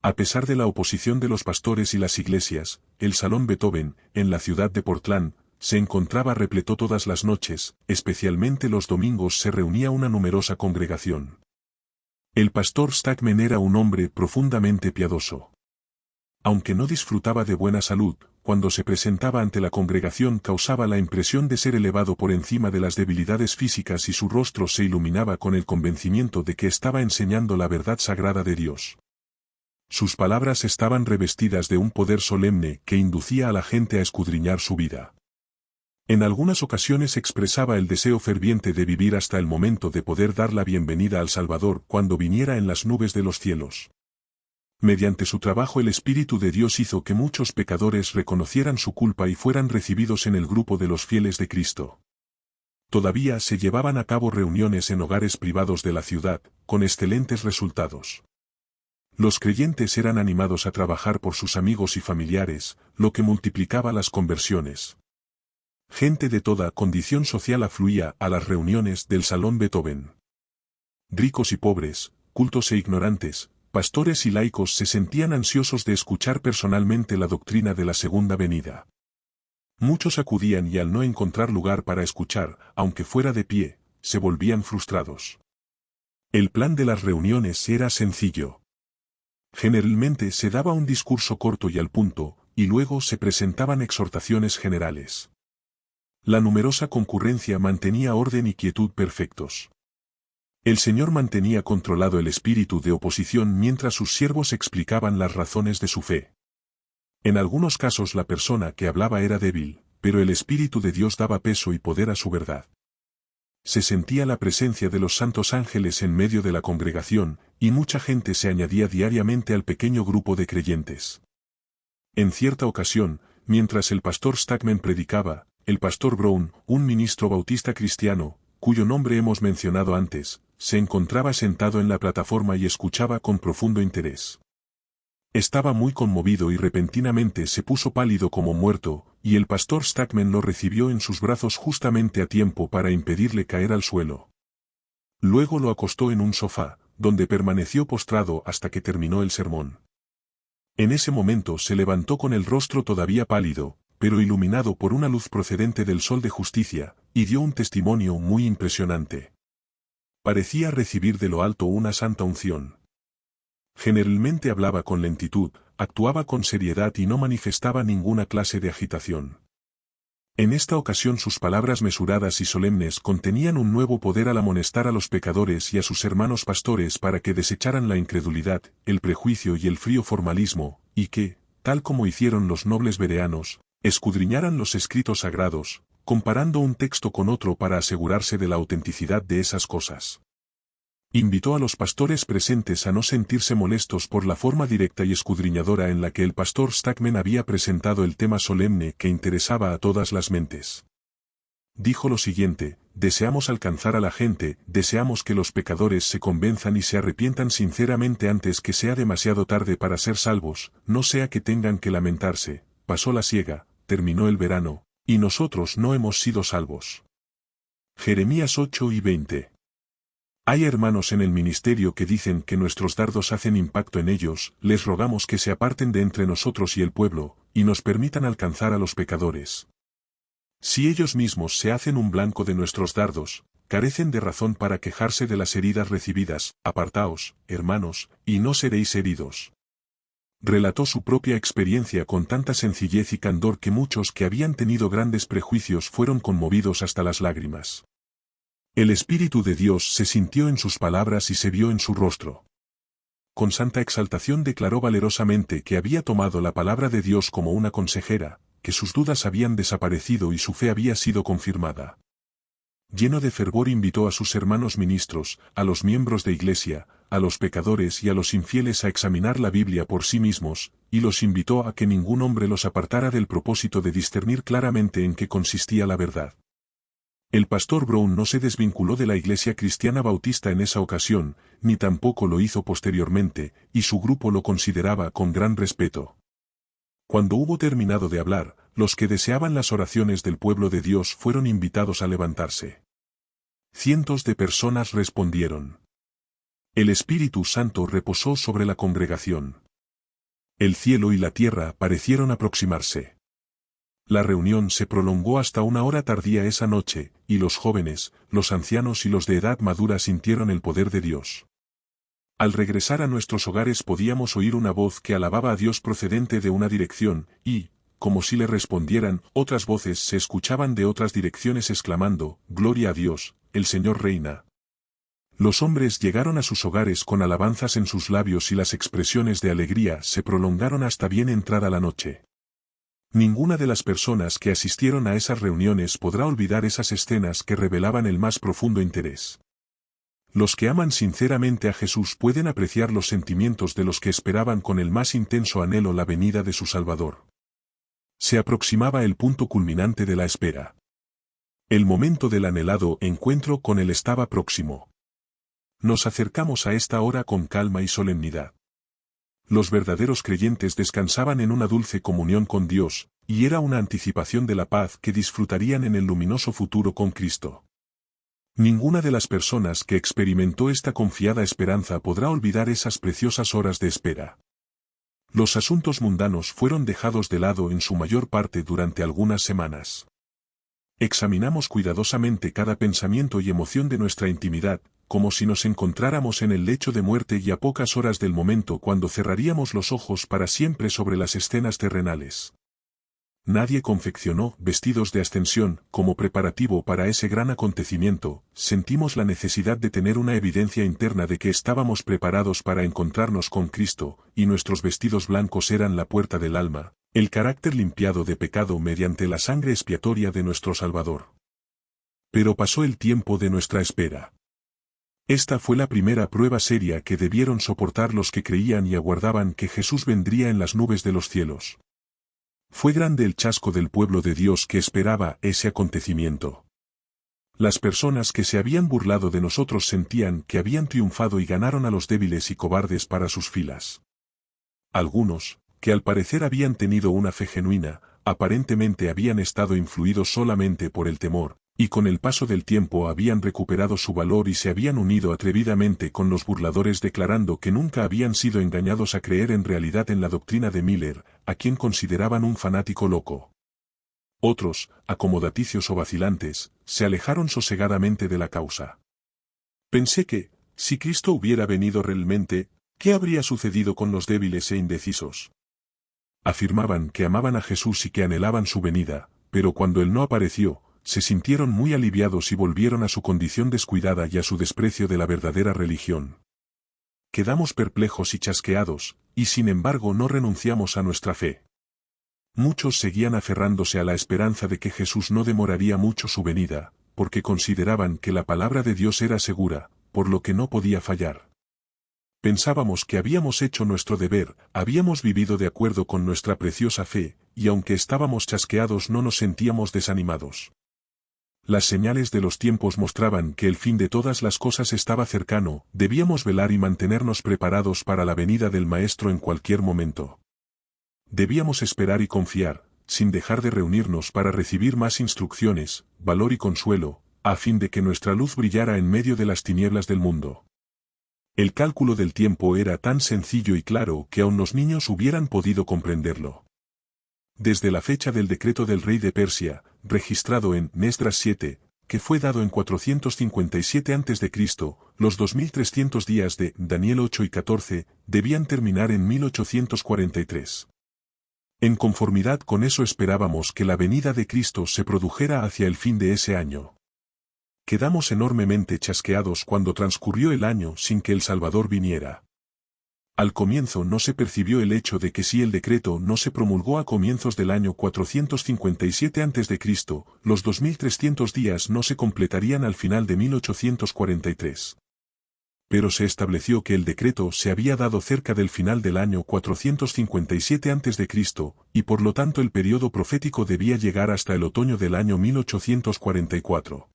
A pesar de la oposición de los pastores y las iglesias, el Salón Beethoven, en la ciudad de Portland, se encontraba repleto todas las noches, especialmente los domingos se reunía una numerosa congregación. El pastor Stackman era un hombre profundamente piadoso. Aunque no disfrutaba de buena salud, cuando se presentaba ante la congregación causaba la impresión de ser elevado por encima de las debilidades físicas y su rostro se iluminaba con el convencimiento de que estaba enseñando la verdad sagrada de Dios. Sus palabras estaban revestidas de un poder solemne que inducía a la gente a escudriñar su vida. En algunas ocasiones expresaba el deseo ferviente de vivir hasta el momento de poder dar la bienvenida al Salvador cuando viniera en las nubes de los cielos. Mediante su trabajo el Espíritu de Dios hizo que muchos pecadores reconocieran su culpa y fueran recibidos en el grupo de los fieles de Cristo. Todavía se llevaban a cabo reuniones en hogares privados de la ciudad, con excelentes resultados. Los creyentes eran animados a trabajar por sus amigos y familiares, lo que multiplicaba las conversiones. Gente de toda condición social afluía a las reuniones del Salón Beethoven. Ricos y pobres, cultos e ignorantes, pastores y laicos se sentían ansiosos de escuchar personalmente la doctrina de la segunda venida. Muchos acudían y al no encontrar lugar para escuchar, aunque fuera de pie, se volvían frustrados. El plan de las reuniones era sencillo. Generalmente se daba un discurso corto y al punto, y luego se presentaban exhortaciones generales. La numerosa concurrencia mantenía orden y quietud perfectos. El Señor mantenía controlado el espíritu de oposición mientras sus siervos explicaban las razones de su fe. En algunos casos la persona que hablaba era débil, pero el Espíritu de Dios daba peso y poder a su verdad. Se sentía la presencia de los santos ángeles en medio de la congregación, y mucha gente se añadía diariamente al pequeño grupo de creyentes. En cierta ocasión, mientras el pastor Stackman predicaba, el pastor Brown, un ministro bautista cristiano, cuyo nombre hemos mencionado antes, se encontraba sentado en la plataforma y escuchaba con profundo interés. Estaba muy conmovido y repentinamente se puso pálido como muerto, y el pastor Stackman lo recibió en sus brazos justamente a tiempo para impedirle caer al suelo. Luego lo acostó en un sofá, donde permaneció postrado hasta que terminó el sermón. En ese momento se levantó con el rostro todavía pálido, pero iluminado por una luz procedente del sol de justicia, y dio un testimonio muy impresionante. Parecía recibir de lo alto una santa unción. Generalmente hablaba con lentitud, actuaba con seriedad y no manifestaba ninguna clase de agitación. En esta ocasión sus palabras mesuradas y solemnes contenían un nuevo poder al amonestar a los pecadores y a sus hermanos pastores para que desecharan la incredulidad, el prejuicio y el frío formalismo, y que, tal como hicieron los nobles bereanos, escudriñaran los escritos sagrados, comparando un texto con otro para asegurarse de la autenticidad de esas cosas. Invitó a los pastores presentes a no sentirse molestos por la forma directa y escudriñadora en la que el pastor Stackman había presentado el tema solemne que interesaba a todas las mentes. Dijo lo siguiente: deseamos alcanzar a la gente, deseamos que los pecadores se convenzan y se arrepientan sinceramente antes que sea demasiado tarde para ser salvos, no sea que tengan que lamentarse, pasó la siega, terminó el verano, y nosotros no hemos sido salvos. Jeremías 8:20. Hay hermanos en el ministerio que dicen que nuestros dardos hacen impacto en ellos, les rogamos que se aparten de entre nosotros y el pueblo, y nos permitan alcanzar a los pecadores. Si ellos mismos se hacen un blanco de nuestros dardos, carecen de razón para quejarse de las heridas recibidas, apartaos, hermanos, y no seréis heridos. Relató su propia experiencia con tanta sencillez y candor que muchos que habían tenido grandes prejuicios fueron conmovidos hasta las lágrimas. El Espíritu de Dios se sintió en sus palabras y se vio en su rostro. Con santa exaltación declaró valerosamente que había tomado la palabra de Dios como una consejera, que sus dudas habían desaparecido y su fe había sido confirmada. Lleno de fervor invitó a sus hermanos ministros, a los miembros de iglesia, a los pecadores y a los infieles a examinar la Biblia por sí mismos, y los invitó a que ningún hombre los apartara del propósito de discernir claramente en qué consistía la verdad. El pastor Brown no se desvinculó de la Iglesia Cristiana Bautista en esa ocasión, ni tampoco lo hizo posteriormente, y su grupo lo consideraba con gran respeto. Cuando hubo terminado de hablar, los que deseaban las oraciones del pueblo de Dios fueron invitados a levantarse. Cientos de personas respondieron. El Espíritu Santo reposó sobre la congregación. El cielo y la tierra parecieron aproximarse. La reunión se prolongó hasta una hora tardía esa noche, y los jóvenes, los ancianos y los de edad madura sintieron el poder de Dios. Al regresar a nuestros hogares podíamos oír una voz que alababa a Dios procedente de una dirección, y, como si le respondieran, otras voces se escuchaban de otras direcciones exclamando: «Gloria a Dios, el Señor reina». Los hombres llegaron a sus hogares con alabanzas en sus labios y las expresiones de alegría se prolongaron hasta bien entrada la noche. Ninguna de las personas que asistieron a esas reuniones podrá olvidar esas escenas que revelaban el más profundo interés. Los que aman sinceramente a Jesús pueden apreciar los sentimientos de los que esperaban con el más intenso anhelo la venida de su Salvador. Se aproximaba el punto culminante de la espera. El momento del anhelado encuentro con Él estaba próximo. Nos acercamos a esta hora con calma y solemnidad. Los verdaderos creyentes descansaban en una dulce comunión con Dios, y era una anticipación de la paz que disfrutarían en el luminoso futuro con Cristo. Ninguna de las personas que experimentó esta confiada esperanza podrá olvidar esas preciosas horas de espera. Los asuntos mundanos fueron dejados de lado en su mayor parte durante algunas semanas. Examinamos cuidadosamente cada pensamiento y emoción de nuestra intimidad, como si nos encontráramos en el lecho de muerte y a pocas horas del momento cuando cerraríamos los ojos para siempre sobre las escenas terrenales. Nadie confeccionó vestidos de ascensión como preparativo para ese gran acontecimiento. Sentimos la necesidad de tener una evidencia interna de que estábamos preparados para encontrarnos con Cristo, y nuestros vestidos blancos eran la puerta del alma, el carácter limpiado de pecado mediante la sangre expiatoria de nuestro Salvador. Pero pasó el tiempo de nuestra espera. Esta fue la primera prueba seria que debieron soportar los que creían y aguardaban que Jesús vendría en las nubes de los cielos. Fue grande el chasco del pueblo de Dios que esperaba ese acontecimiento. Las personas que se habían burlado de nosotros sentían que habían triunfado y ganaron a los débiles y cobardes para sus filas. Algunos, que al parecer habían tenido una fe genuina, aparentemente habían estado influidos solamente por el temor, y con el paso del tiempo habían recuperado su valor y se habían unido atrevidamente con los burladores declarando que nunca habían sido engañados a creer en realidad en la doctrina de Miller, a quien consideraban un fanático loco. Otros, acomodaticios o vacilantes, se alejaron sosegadamente de la causa. Pensé que, si Cristo hubiera venido realmente, ¿qué habría sucedido con los débiles e indecisos? Afirmaban que amaban a Jesús y que anhelaban su venida, pero cuando Él no apareció, se sintieron muy aliviados y volvieron a su condición descuidada y a su desprecio de la verdadera religión. Quedamos perplejos y chasqueados, y sin embargo no renunciamos a nuestra fe. Muchos seguían aferrándose a la esperanza de que Jesús no demoraría mucho su venida, porque consideraban que la palabra de Dios era segura, por lo que no podía fallar. Pensábamos que habíamos hecho nuestro deber, habíamos vivido de acuerdo con nuestra preciosa fe, y aunque estábamos chasqueados no nos sentíamos desanimados. Las señales de los tiempos mostraban que el fin de todas las cosas estaba cercano, debíamos velar y mantenernos preparados para la venida del Maestro en cualquier momento. Debíamos esperar y confiar, sin dejar de reunirnos para recibir más instrucciones, valor y consuelo, a fin de que nuestra luz brillara en medio de las tinieblas del mundo. El cálculo del tiempo era tan sencillo y claro que aun los niños hubieran podido comprenderlo. Desde la fecha del decreto del rey de Persia, registrado en Esdras 7, que fue dado en 457 a.C., los 2300 días de Daniel 8 y 14 debían terminar en 1843. En conformidad con eso esperábamos que la venida de Cristo se produjera hacia el fin de ese año. Quedamos enormemente chasqueados cuando transcurrió el año sin que el Salvador viniera. Al comienzo no se percibió el hecho de que si el decreto no se promulgó a comienzos del año 457 a.C., los 2300 días no se completarían al final de 1843. Pero se estableció que el decreto se había dado cerca del final del año 457 a.C., y por lo tanto el período profético debía llegar hasta el otoño del año 1844.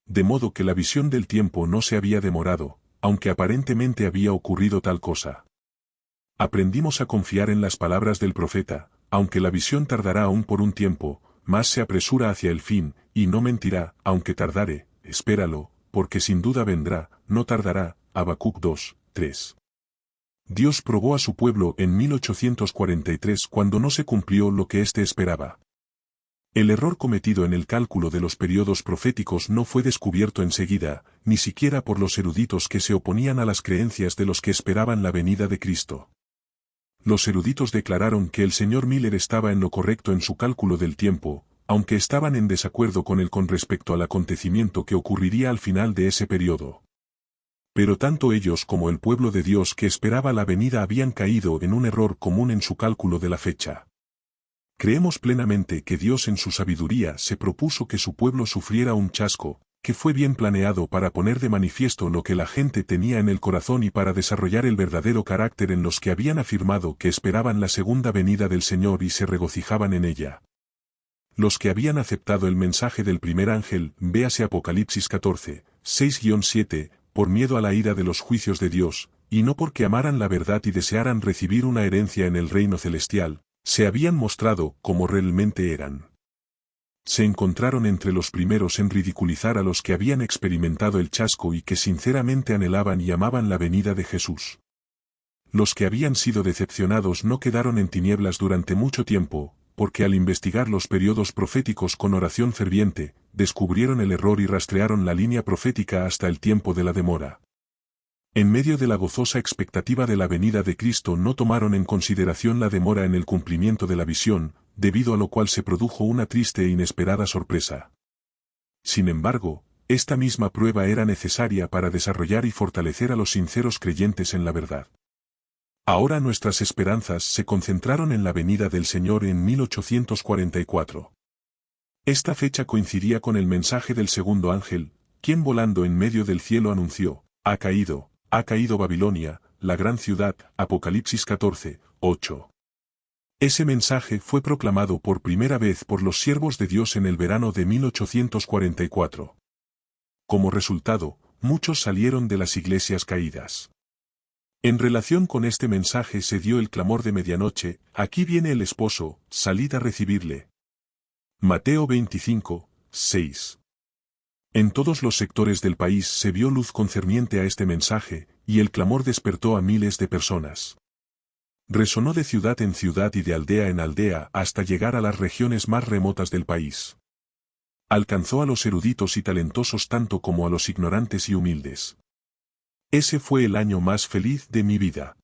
De modo que la visión del tiempo no se había demorado, aunque aparentemente había ocurrido tal cosa. Aprendimos a confiar en las palabras del profeta, aunque la visión tardará aún por un tiempo, más se apresura hacia el fin, y no mentirá, aunque tardare, espéralo, porque sin duda vendrá, no tardará. Habacuc 2, 3. Dios probó a su pueblo en 1843 cuando no se cumplió lo que éste esperaba. El error cometido en el cálculo de los periodos proféticos no fue descubierto enseguida, ni siquiera por los eruditos que se oponían a las creencias de los que esperaban la venida de Cristo. Los eruditos declararon que el señor Miller estaba en lo correcto en su cálculo del tiempo, aunque estaban en desacuerdo con él con respecto al acontecimiento que ocurriría al final de ese periodo. Pero tanto ellos como el pueblo de Dios que esperaba la venida habían caído en un error común en su cálculo de la fecha. Creemos plenamente que Dios en su sabiduría se propuso que su pueblo sufriera un chasco, que fue bien planeado para poner de manifiesto lo que la gente tenía en el corazón y para desarrollar el verdadero carácter en los que habían afirmado que esperaban la segunda venida del Señor y se regocijaban en ella. Los que habían aceptado el mensaje del primer ángel, véase Apocalipsis 14, 6-7, por miedo a la ira de los juicios de Dios, y no porque amaran la verdad y desearan recibir una herencia en el reino celestial, se habían mostrado como realmente eran. Se encontraron entre los primeros en ridiculizar a los que habían experimentado el chasco y que sinceramente anhelaban y amaban la venida de Jesús. Los que habían sido decepcionados no quedaron en tinieblas durante mucho tiempo, porque al investigar los periodos proféticos con oración ferviente, descubrieron el error y rastrearon la línea profética hasta el tiempo de la demora. En medio de la gozosa expectativa de la venida de Cristo no tomaron en consideración la demora en el cumplimiento de la visión, debido a lo cual se produjo una triste e inesperada sorpresa. Sin embargo, esta misma prueba era necesaria para desarrollar y fortalecer a los sinceros creyentes en la verdad. Ahora nuestras esperanzas se concentraron en la venida del Señor en 1844. Esta fecha coincidía con el mensaje del segundo ángel, quien volando en medio del cielo anunció: ha caído Babilonia, la gran ciudad, Apocalipsis 14, 8. Ese mensaje fue proclamado por primera vez por los siervos de Dios en el verano de 1844. Como resultado, muchos salieron de las iglesias caídas. En relación con este mensaje se dio el clamor de medianoche: aquí viene el esposo, salid a recibirle. Mateo 25, 6. En todos los sectores del país se vio luz concerniente a este mensaje, y el clamor despertó a miles de personas. Resonó de ciudad en ciudad y de aldea en aldea hasta llegar a las regiones más remotas del país. Alcanzó a los eruditos y talentosos tanto como a los ignorantes y humildes. Ese fue el año más feliz de mi vida.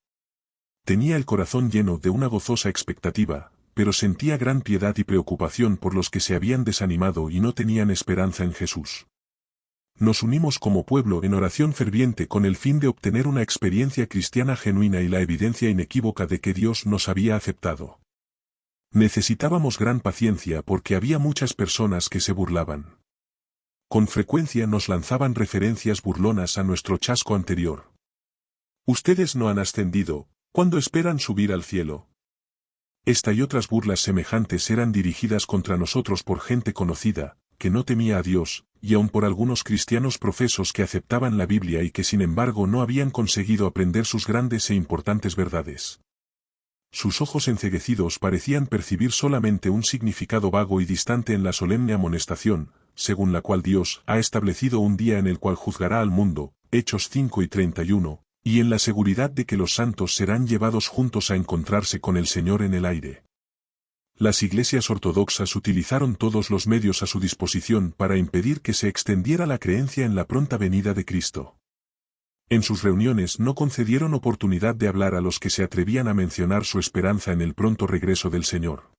Tenía el corazón lleno de una gozosa expectativa, pero sentía gran piedad y preocupación por los que se habían desanimado y no tenían esperanza en Jesús. Nos unimos como pueblo en oración ferviente con el fin de obtener una experiencia cristiana genuina y la evidencia inequívoca de que Dios nos había aceptado. Necesitábamos gran paciencia porque había muchas personas que se burlaban. Con frecuencia nos lanzaban referencias burlonas a nuestro chasco anterior. Ustedes no han ascendido, ¿cuándo esperan subir al cielo? Esta y otras burlas semejantes eran dirigidas contra nosotros por gente conocida, que no temía a Dios, y aun por algunos cristianos profesos que aceptaban la Biblia y que sin embargo no habían conseguido aprender sus grandes e importantes verdades. Sus ojos enceguecidos parecían percibir solamente un significado vago y distante en la solemne amonestación, según la cual Dios ha establecido un día en el cual juzgará al mundo, Hechos 5 y 31, y en la seguridad de que los santos serán llevados juntos a encontrarse con el Señor en el aire. Las iglesias ortodoxas utilizaron todos los medios a su disposición para impedir que se extendiera la creencia en la pronta venida de Cristo. En sus reuniones no concedieron oportunidad de hablar a los que se atrevían a mencionar su esperanza en el pronto regreso del Señor.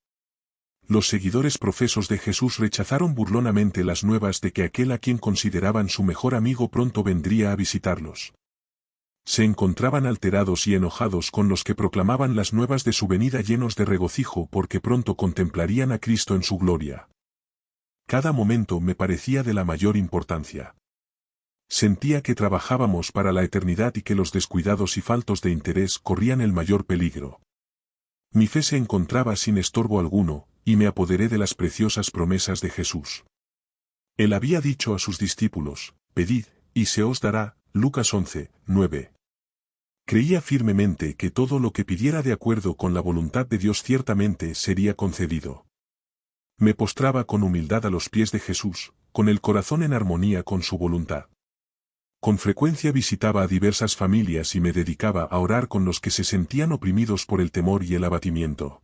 Los seguidores profesos de Jesús rechazaron burlonamente las nuevas de que aquel a quien consideraban su mejor amigo pronto vendría a visitarlos. Se encontraban alterados y enojados con los que proclamaban las nuevas de su venida llenos de regocijo porque pronto contemplarían a Cristo en su gloria. Cada momento me parecía de la mayor importancia. Sentía que trabajábamos para la eternidad y que los descuidados y faltos de interés corrían el mayor peligro. Mi fe se encontraba sin estorbo alguno, y me apoderé de las preciosas promesas de Jesús. Él había dicho a sus discípulos: pedid, y se os dará, Lucas 11, 9. Creía firmemente que todo lo que pidiera de acuerdo con la voluntad de Dios ciertamente sería concedido. Me postraba con humildad a los pies de Jesús, con el corazón en armonía con su voluntad. Con frecuencia visitaba a diversas familias y me dedicaba a orar con los que se sentían oprimidos por el temor y el abatimiento.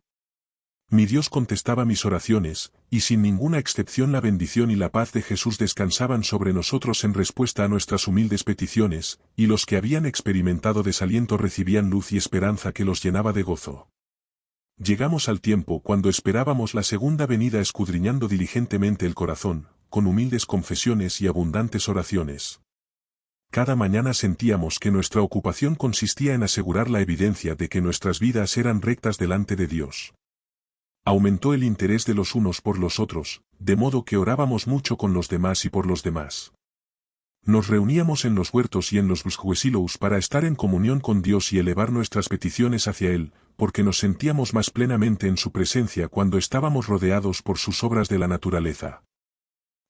Mi Dios contestaba mis oraciones, y sin ninguna excepción la bendición y la paz de Jesús descansaban sobre nosotros en respuesta a nuestras humildes peticiones, y los que habían experimentado desaliento recibían luz y esperanza que los llenaba de gozo. Llegamos al tiempo cuando esperábamos la segunda venida escudriñando diligentemente el corazón, con humildes confesiones y abundantes oraciones. Cada mañana sentíamos que nuestra ocupación consistía en asegurar la evidencia de que nuestras vidas eran rectas delante de Dios. Aumentó el interés de los unos por los otros, de modo que orábamos mucho con los demás y por los demás. Nos reuníamos en los huertos y en los bushuesilos para estar en comunión con Dios y elevar nuestras peticiones hacia Él, porque nos sentíamos más plenamente en su presencia cuando estábamos rodeados por sus obras de la naturaleza.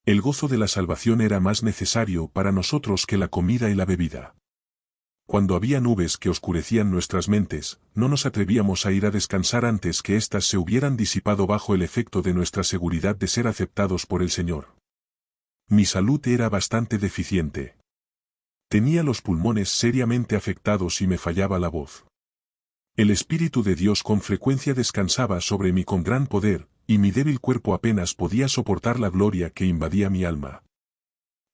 El gozo de la salvación era más necesario para nosotros que la comida y la bebida. Cuando había nubes que oscurecían nuestras mentes, no nos atrevíamos a ir a descansar antes que éstas se hubieran disipado bajo el efecto de nuestra seguridad de ser aceptados por el Señor. Mi salud era bastante deficiente. Tenía los pulmones seriamente afectados y me fallaba la voz. El Espíritu de Dios con frecuencia descansaba sobre mí con gran poder, y mi débil cuerpo apenas podía soportar la gloria que invadía mi alma.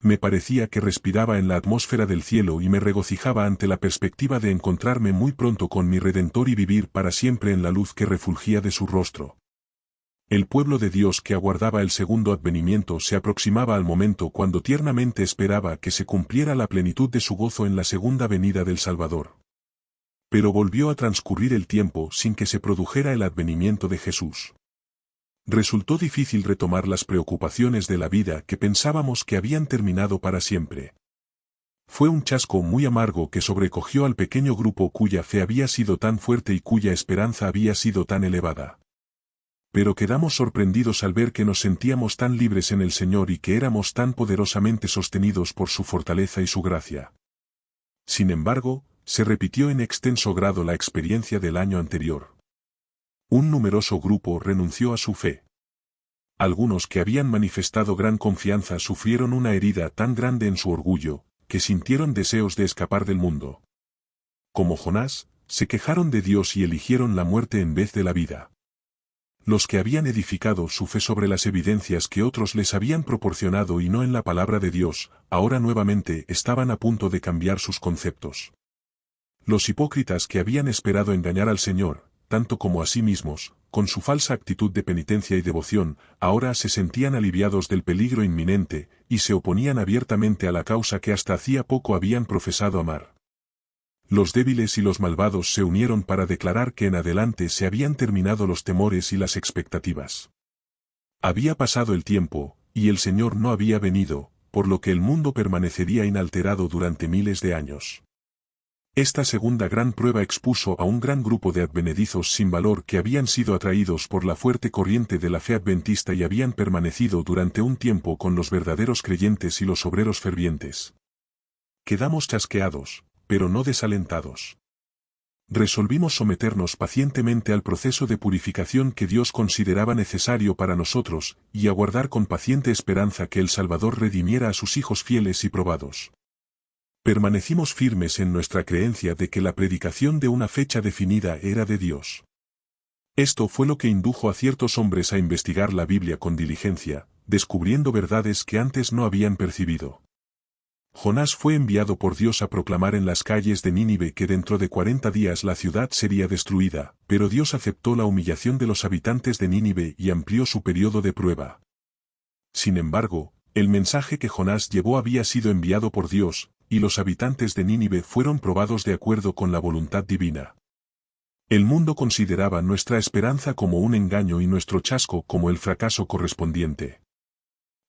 Me parecía que respiraba en la atmósfera del cielo y me regocijaba ante la perspectiva de encontrarme muy pronto con mi Redentor y vivir para siempre en la luz que refulgía de su rostro. El pueblo de Dios que aguardaba el segundo advenimiento se aproximaba al momento cuando tiernamente esperaba que se cumpliera la plenitud de su gozo en la segunda venida del Salvador. Pero volvió a transcurrir el tiempo sin que se produjera el advenimiento de Jesús. Resultó difícil retomar las preocupaciones de la vida que pensábamos que habían terminado para siempre. Fue un chasco muy amargo que sobrecogió al pequeño grupo cuya fe había sido tan fuerte y cuya esperanza había sido tan elevada. Pero quedamos sorprendidos al ver que nos sentíamos tan libres en el Señor y que éramos tan poderosamente sostenidos por su fortaleza y su gracia. Sin embargo, se repitió en extenso grado la experiencia del año anterior. Un numeroso grupo renunció a su fe. Algunos que habían manifestado gran confianza sufrieron una herida tan grande en su orgullo, que sintieron deseos de escapar del mundo. Como Jonás, se quejaron de Dios y eligieron la muerte en vez de la vida. Los que habían edificado su fe sobre las evidencias que otros les habían proporcionado y no en la palabra de Dios, ahora nuevamente estaban a punto de cambiar sus conceptos. Los hipócritas que habían esperado engañar al Señor, tanto como a sí mismos, con su falsa actitud de penitencia y devoción, ahora se sentían aliviados del peligro inminente, y se oponían abiertamente a la causa que hasta hacía poco habían profesado amar. Los débiles y los malvados se unieron para declarar que en adelante se habían terminado los temores y las expectativas. Había pasado el tiempo, y el Señor no había venido, por lo que el mundo permanecería inalterado durante miles de años. Esta segunda gran prueba expuso a un gran grupo de advenedizos sin valor que habían sido atraídos por la fuerte corriente de la fe adventista y habían permanecido durante un tiempo con los verdaderos creyentes y los obreros fervientes. Quedamos chasqueados, pero no desalentados. Resolvimos someternos pacientemente al proceso de purificación que Dios consideraba necesario para nosotros, y aguardar con paciente esperanza que el Salvador redimiera a sus hijos fieles y probados. Permanecimos firmes en nuestra creencia de que la predicación de una fecha definida era de Dios. Esto fue lo que indujo a ciertos hombres a investigar la Biblia con diligencia, descubriendo verdades que antes no habían percibido. Jonás fue enviado por Dios a proclamar en las calles de Nínive que dentro de 40 días la ciudad sería destruida, pero Dios aceptó la humillación de los habitantes de Nínive y amplió su periodo de prueba. Sin embargo, el mensaje que Jonás llevó había sido enviado por Dios, y los habitantes de Nínive fueron probados de acuerdo con la voluntad divina. El mundo consideraba nuestra esperanza como un engaño y nuestro chasco como el fracaso correspondiente.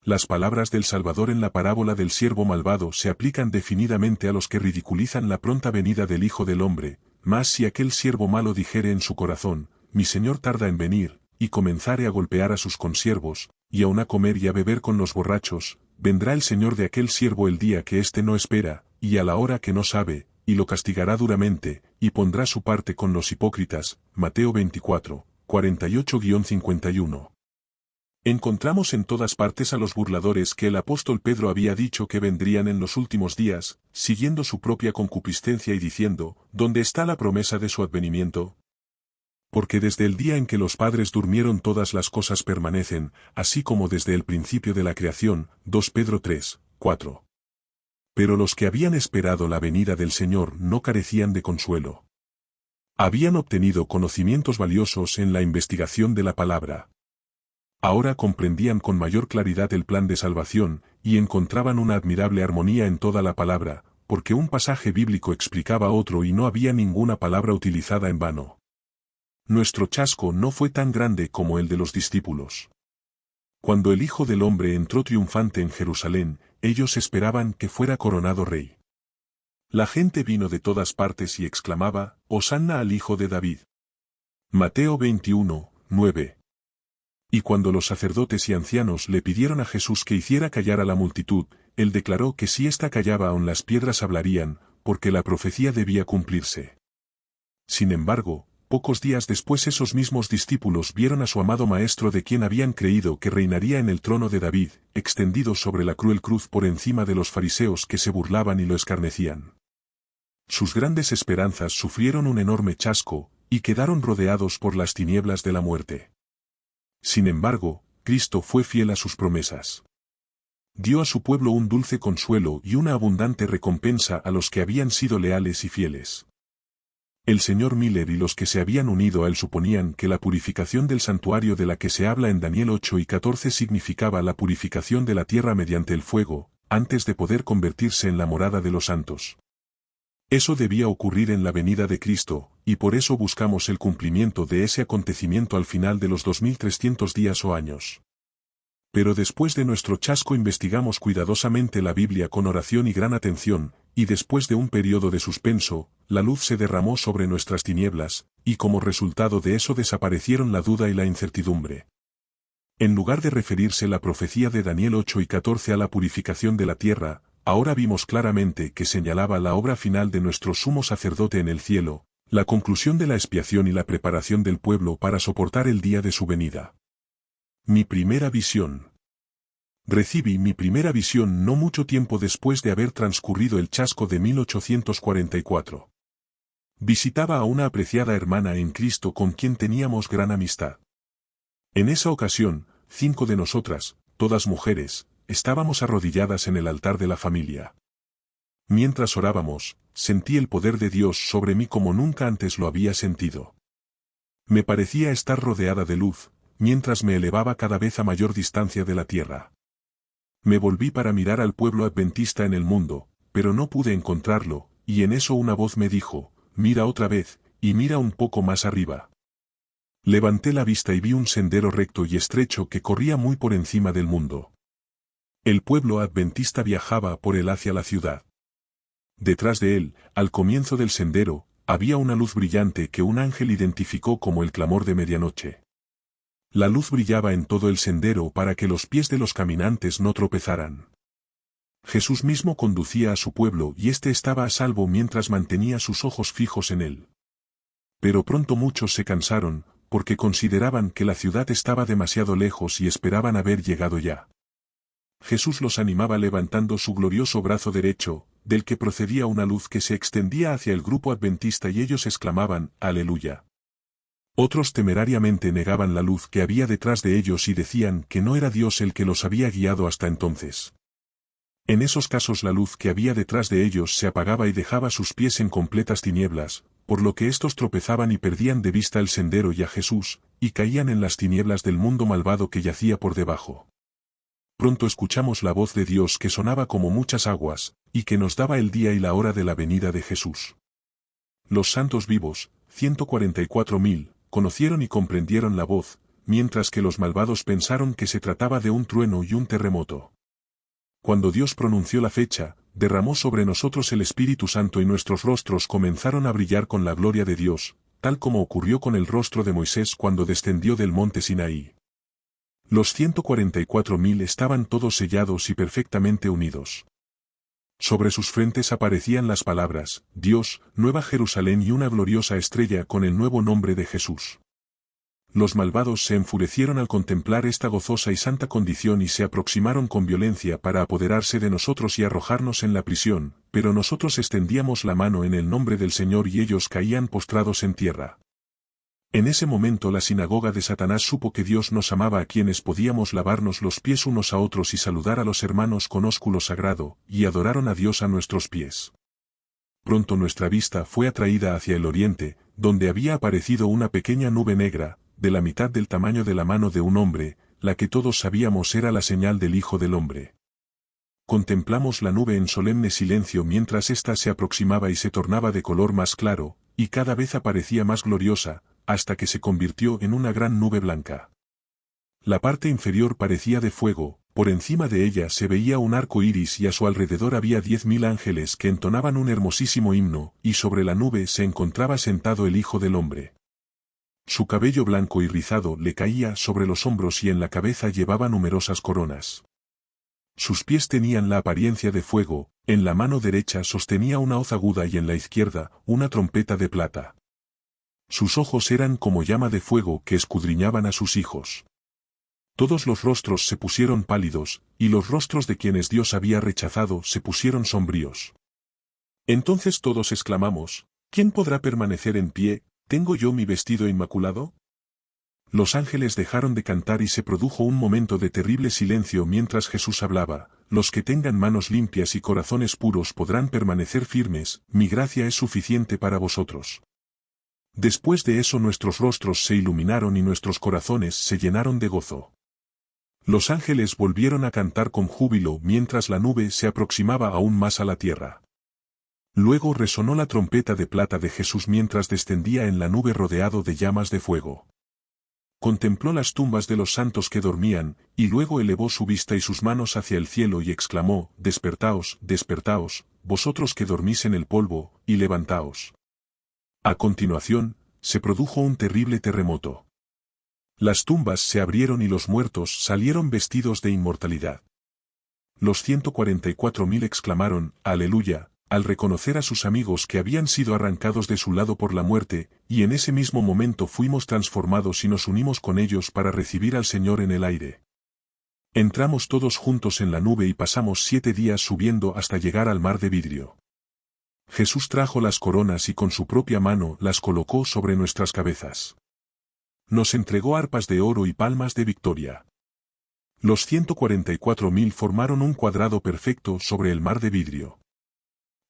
Las palabras del Salvador en la parábola del siervo malvado se aplican definidamente a los que ridiculizan la pronta venida del Hijo del Hombre, mas si aquel siervo malo dijere en su corazón, mi Señor tarda en venir, y comenzare a golpear a sus consiervos, y aun a comer y a beber con los borrachos, vendrá el Señor de aquel siervo el día que éste no espera, y a la hora que no sabe, y lo castigará duramente, y pondrá su parte con los hipócritas. Mateo 24, 48-51. Encontramos en todas partes a los burladores que el apóstol Pedro había dicho que vendrían en los últimos días, siguiendo su propia concupiscencia y diciendo, ¿dónde está la promesa de su advenimiento? Porque desde el día en que los padres durmieron todas las cosas permanecen, así como desde el principio de la creación. 2 Pedro 3, 4. Pero los que habían esperado la venida del Señor no carecían de consuelo. Habían obtenido conocimientos valiosos en la investigación de la palabra. Ahora comprendían con mayor claridad el plan de salvación, y encontraban una admirable armonía en toda la palabra, porque un pasaje bíblico explicaba otro y no había ninguna palabra utilizada en vano. Nuestro chasco no fue tan grande como el de los discípulos. Cuando el Hijo del Hombre entró triunfante en Jerusalén, ellos esperaban que fuera coronado rey. La gente vino de todas partes y exclamaba, «Hosanna al Hijo de David». Mateo 21, 9. Y cuando los sacerdotes y ancianos le pidieron a Jesús que hiciera callar a la multitud, él declaró que si ésta callaba aún las piedras hablarían, porque la profecía debía cumplirse. Sin embargo, pocos días después esos mismos discípulos vieron a su amado Maestro de quien habían creído que reinaría en el trono de David, extendido sobre la cruel cruz por encima de los fariseos que se burlaban y lo escarnecían. Sus grandes esperanzas sufrieron un enorme chasco, y quedaron rodeados por las tinieblas de la muerte. Sin embargo, Cristo fue fiel a sus promesas. Dio a su pueblo un dulce consuelo y una abundante recompensa a los que habían sido leales y fieles. El señor Miller y los que se habían unido a él suponían que la purificación del santuario de la que se habla en Daniel 8 y 14 significaba la purificación de la tierra mediante el fuego, antes de poder convertirse en la morada de los santos. Eso debía ocurrir en la venida de Cristo, y por eso buscamos el cumplimiento de ese acontecimiento al final de los 2300 días o años. Pero después de nuestro chasco investigamos cuidadosamente la Biblia con oración y gran atención, y después de un periodo de suspenso, la luz se derramó sobre nuestras tinieblas, y como resultado de eso desaparecieron la duda y la incertidumbre. En lugar de referirse la profecía de Daniel 8 y 14 a la purificación de la tierra, ahora vimos claramente que señalaba la obra final de nuestro sumo sacerdote en el cielo, la conclusión de la expiación y la preparación del pueblo para soportar el día de su venida. Mi primera visión. Recibí mi primera visión no mucho tiempo después de haber transcurrido el chasco de 1844. Visitaba a una apreciada hermana en Cristo con quien teníamos gran amistad. En esa ocasión, 5 de nosotras, todas mujeres, estábamos arrodilladas en el altar de la familia. Mientras orábamos, sentí el poder de Dios sobre mí como nunca antes lo había sentido. Me parecía estar rodeada de luz, mientras me elevaba cada vez a mayor distancia de la tierra. Me volví para mirar al pueblo adventista en el mundo, pero no pude encontrarlo, y en eso una voz me dijo, «Mira otra vez, y mira un poco más arriba». Levanté la vista y vi un sendero recto y estrecho que corría muy por encima del mundo. El pueblo adventista viajaba por él hacia la ciudad. Detrás de él, al comienzo del sendero, había una luz brillante que un ángel identificó como el clamor de medianoche. La luz brillaba en todo el sendero para que los pies de los caminantes no tropezaran. Jesús mismo conducía a su pueblo y éste estaba a salvo mientras mantenía sus ojos fijos en él. Pero pronto muchos se cansaron, porque consideraban que la ciudad estaba demasiado lejos y esperaban haber llegado ya. Jesús los animaba levantando su glorioso brazo derecho, del que procedía una luz que se extendía hacia el grupo adventista y ellos exclamaban, «Aleluya». Otros temerariamente negaban la luz que había detrás de ellos y decían que no era Dios el que los había guiado hasta entonces. En esos casos la luz que había detrás de ellos se apagaba y dejaba sus pies en completas tinieblas, por lo que éstos tropezaban y perdían de vista el sendero y a Jesús, y caían en las tinieblas del mundo malvado que yacía por debajo. Pronto escuchamos la voz de Dios que sonaba como muchas aguas, y que nos daba el día y la hora de la venida de Jesús. Los santos vivos, 144.000, conocieron y comprendieron la voz, mientras que los malvados pensaron que se trataba de un trueno y un terremoto. Cuando Dios pronunció la fecha, derramó sobre nosotros el Espíritu Santo y nuestros rostros comenzaron a brillar con la gloria de Dios, tal como ocurrió con el rostro de Moisés cuando descendió del monte Sinaí. Los 144.000 estaban todos sellados y perfectamente unidos. Sobre sus frentes aparecían las palabras, Dios, Nueva Jerusalén y una gloriosa estrella con el nuevo nombre de Jesús. Los malvados se enfurecieron al contemplar esta gozosa y santa condición y se aproximaron con violencia para apoderarse de nosotros y arrojarnos en la prisión, pero nosotros extendíamos la mano en el nombre del Señor y ellos caían postrados en tierra. En ese momento la sinagoga de Satanás supo que Dios nos amaba a quienes podíamos lavarnos los pies unos a otros y saludar a los hermanos con ósculo sagrado, y adoraron a Dios a nuestros pies. Pronto nuestra vista fue atraída hacia el oriente, donde había aparecido una pequeña nube negra, de la mitad del tamaño de la mano de un hombre, la que todos sabíamos era la señal del Hijo del Hombre. Contemplamos la nube en solemne silencio mientras ésta se aproximaba y se tornaba de color más claro, y cada vez aparecía más gloriosa, hasta que se convirtió en una gran nube blanca. La parte inferior parecía de fuego, por encima de ella se veía un arco iris y a su alrededor había 10.000 ángeles que entonaban un hermosísimo himno, y sobre la nube se encontraba sentado el Hijo del Hombre. Su cabello blanco y rizado le caía sobre los hombros y en la cabeza llevaba numerosas coronas. Sus pies tenían la apariencia de fuego, en la mano derecha sostenía una hoz aguda y en la izquierda, una trompeta de plata. Sus ojos eran como llama de fuego que escudriñaban a sus hijos. Todos los rostros se pusieron pálidos, y los rostros de quienes Dios había rechazado se pusieron sombríos. Entonces todos exclamamos, ¿quién podrá permanecer en pie? ¿Tengo yo mi vestido inmaculado? Los ángeles dejaron de cantar y se produjo un momento de terrible silencio mientras Jesús hablaba. Los que tengan manos limpias y corazones puros podrán permanecer firmes, mi gracia es suficiente para vosotros. Después de eso nuestros rostros se iluminaron y nuestros corazones se llenaron de gozo. Los ángeles volvieron a cantar con júbilo mientras la nube se aproximaba aún más a la tierra. Luego resonó la trompeta de plata de Jesús mientras descendía en la nube rodeado de llamas de fuego. Contempló las tumbas de los santos que dormían, y luego elevó su vista y sus manos hacia el cielo y exclamó, despertaos, despertaos, vosotros que dormís en el polvo, y levantaos. A continuación, se produjo un terrible terremoto. Las tumbas se abrieron y los muertos salieron vestidos de inmortalidad. Los 144.000 exclamaron, aleluya, al reconocer a sus amigos que habían sido arrancados de su lado por la muerte, y en ese mismo momento fuimos transformados y nos unimos con ellos para recibir al Señor en el aire. Entramos todos juntos en la nube y pasamos 7 días subiendo hasta llegar al mar de vidrio. Jesús trajo las coronas y con su propia mano las colocó sobre nuestras cabezas. Nos entregó arpas de oro y palmas de victoria. Los 144.000 formaron un cuadrado perfecto sobre el mar de vidrio.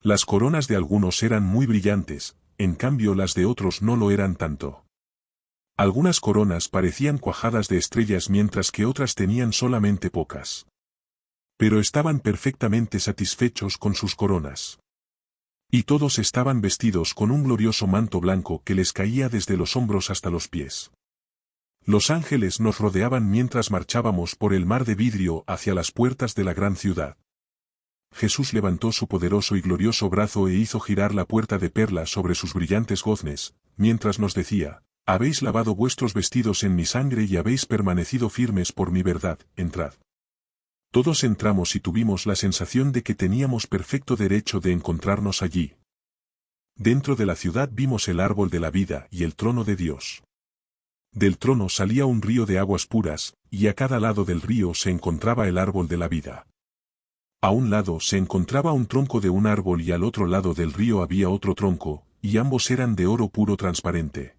Las coronas de algunos eran muy brillantes, en cambio las de otros no lo eran tanto. Algunas coronas parecían cuajadas de estrellas mientras que otras tenían solamente pocas. Pero estaban perfectamente satisfechos con sus coronas. Y todos estaban vestidos con un glorioso manto blanco que les caía desde los hombros hasta los pies. Los ángeles nos rodeaban mientras marchábamos por el mar de vidrio hacia las puertas de la gran ciudad. Jesús levantó su poderoso y glorioso brazo e hizo girar la puerta de perla sobre sus brillantes goznes, mientras nos decía, habéis lavado vuestros vestidos en mi sangre y habéis permanecido firmes por mi verdad, entrad. Todos entramos y tuvimos la sensación de que teníamos perfecto derecho de encontrarnos allí. Dentro de la ciudad vimos el árbol de la vida y el trono de Dios. Del trono salía un río de aguas puras, y a cada lado del río se encontraba el árbol de la vida. A un lado se encontraba un tronco de un árbol y al otro lado del río había otro tronco, y ambos eran de oro puro transparente.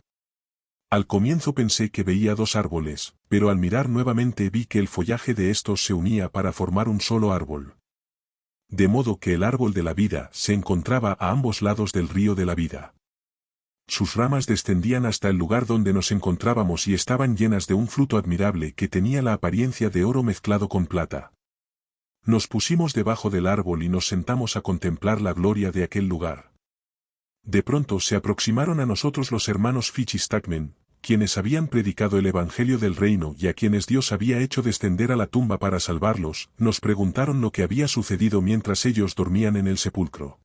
Al comienzo pensé que veía 2 árboles, pero al mirar nuevamente vi que el follaje de estos se unía para formar un solo árbol. De modo que el árbol de la vida se encontraba a ambos lados del río de la vida. Sus ramas descendían hasta el lugar donde nos encontrábamos y estaban llenas de un fruto admirable que tenía la apariencia de oro mezclado con plata. Nos pusimos debajo del árbol y nos sentamos a contemplar la gloria de aquel lugar. De pronto se aproximaron a nosotros los hermanos Fitch y Stackman, quienes habían predicado el Evangelio del Reino y a quienes Dios había hecho descender a la tumba para salvarlos, nos preguntaron lo que había sucedido mientras ellos dormían en el sepulcro.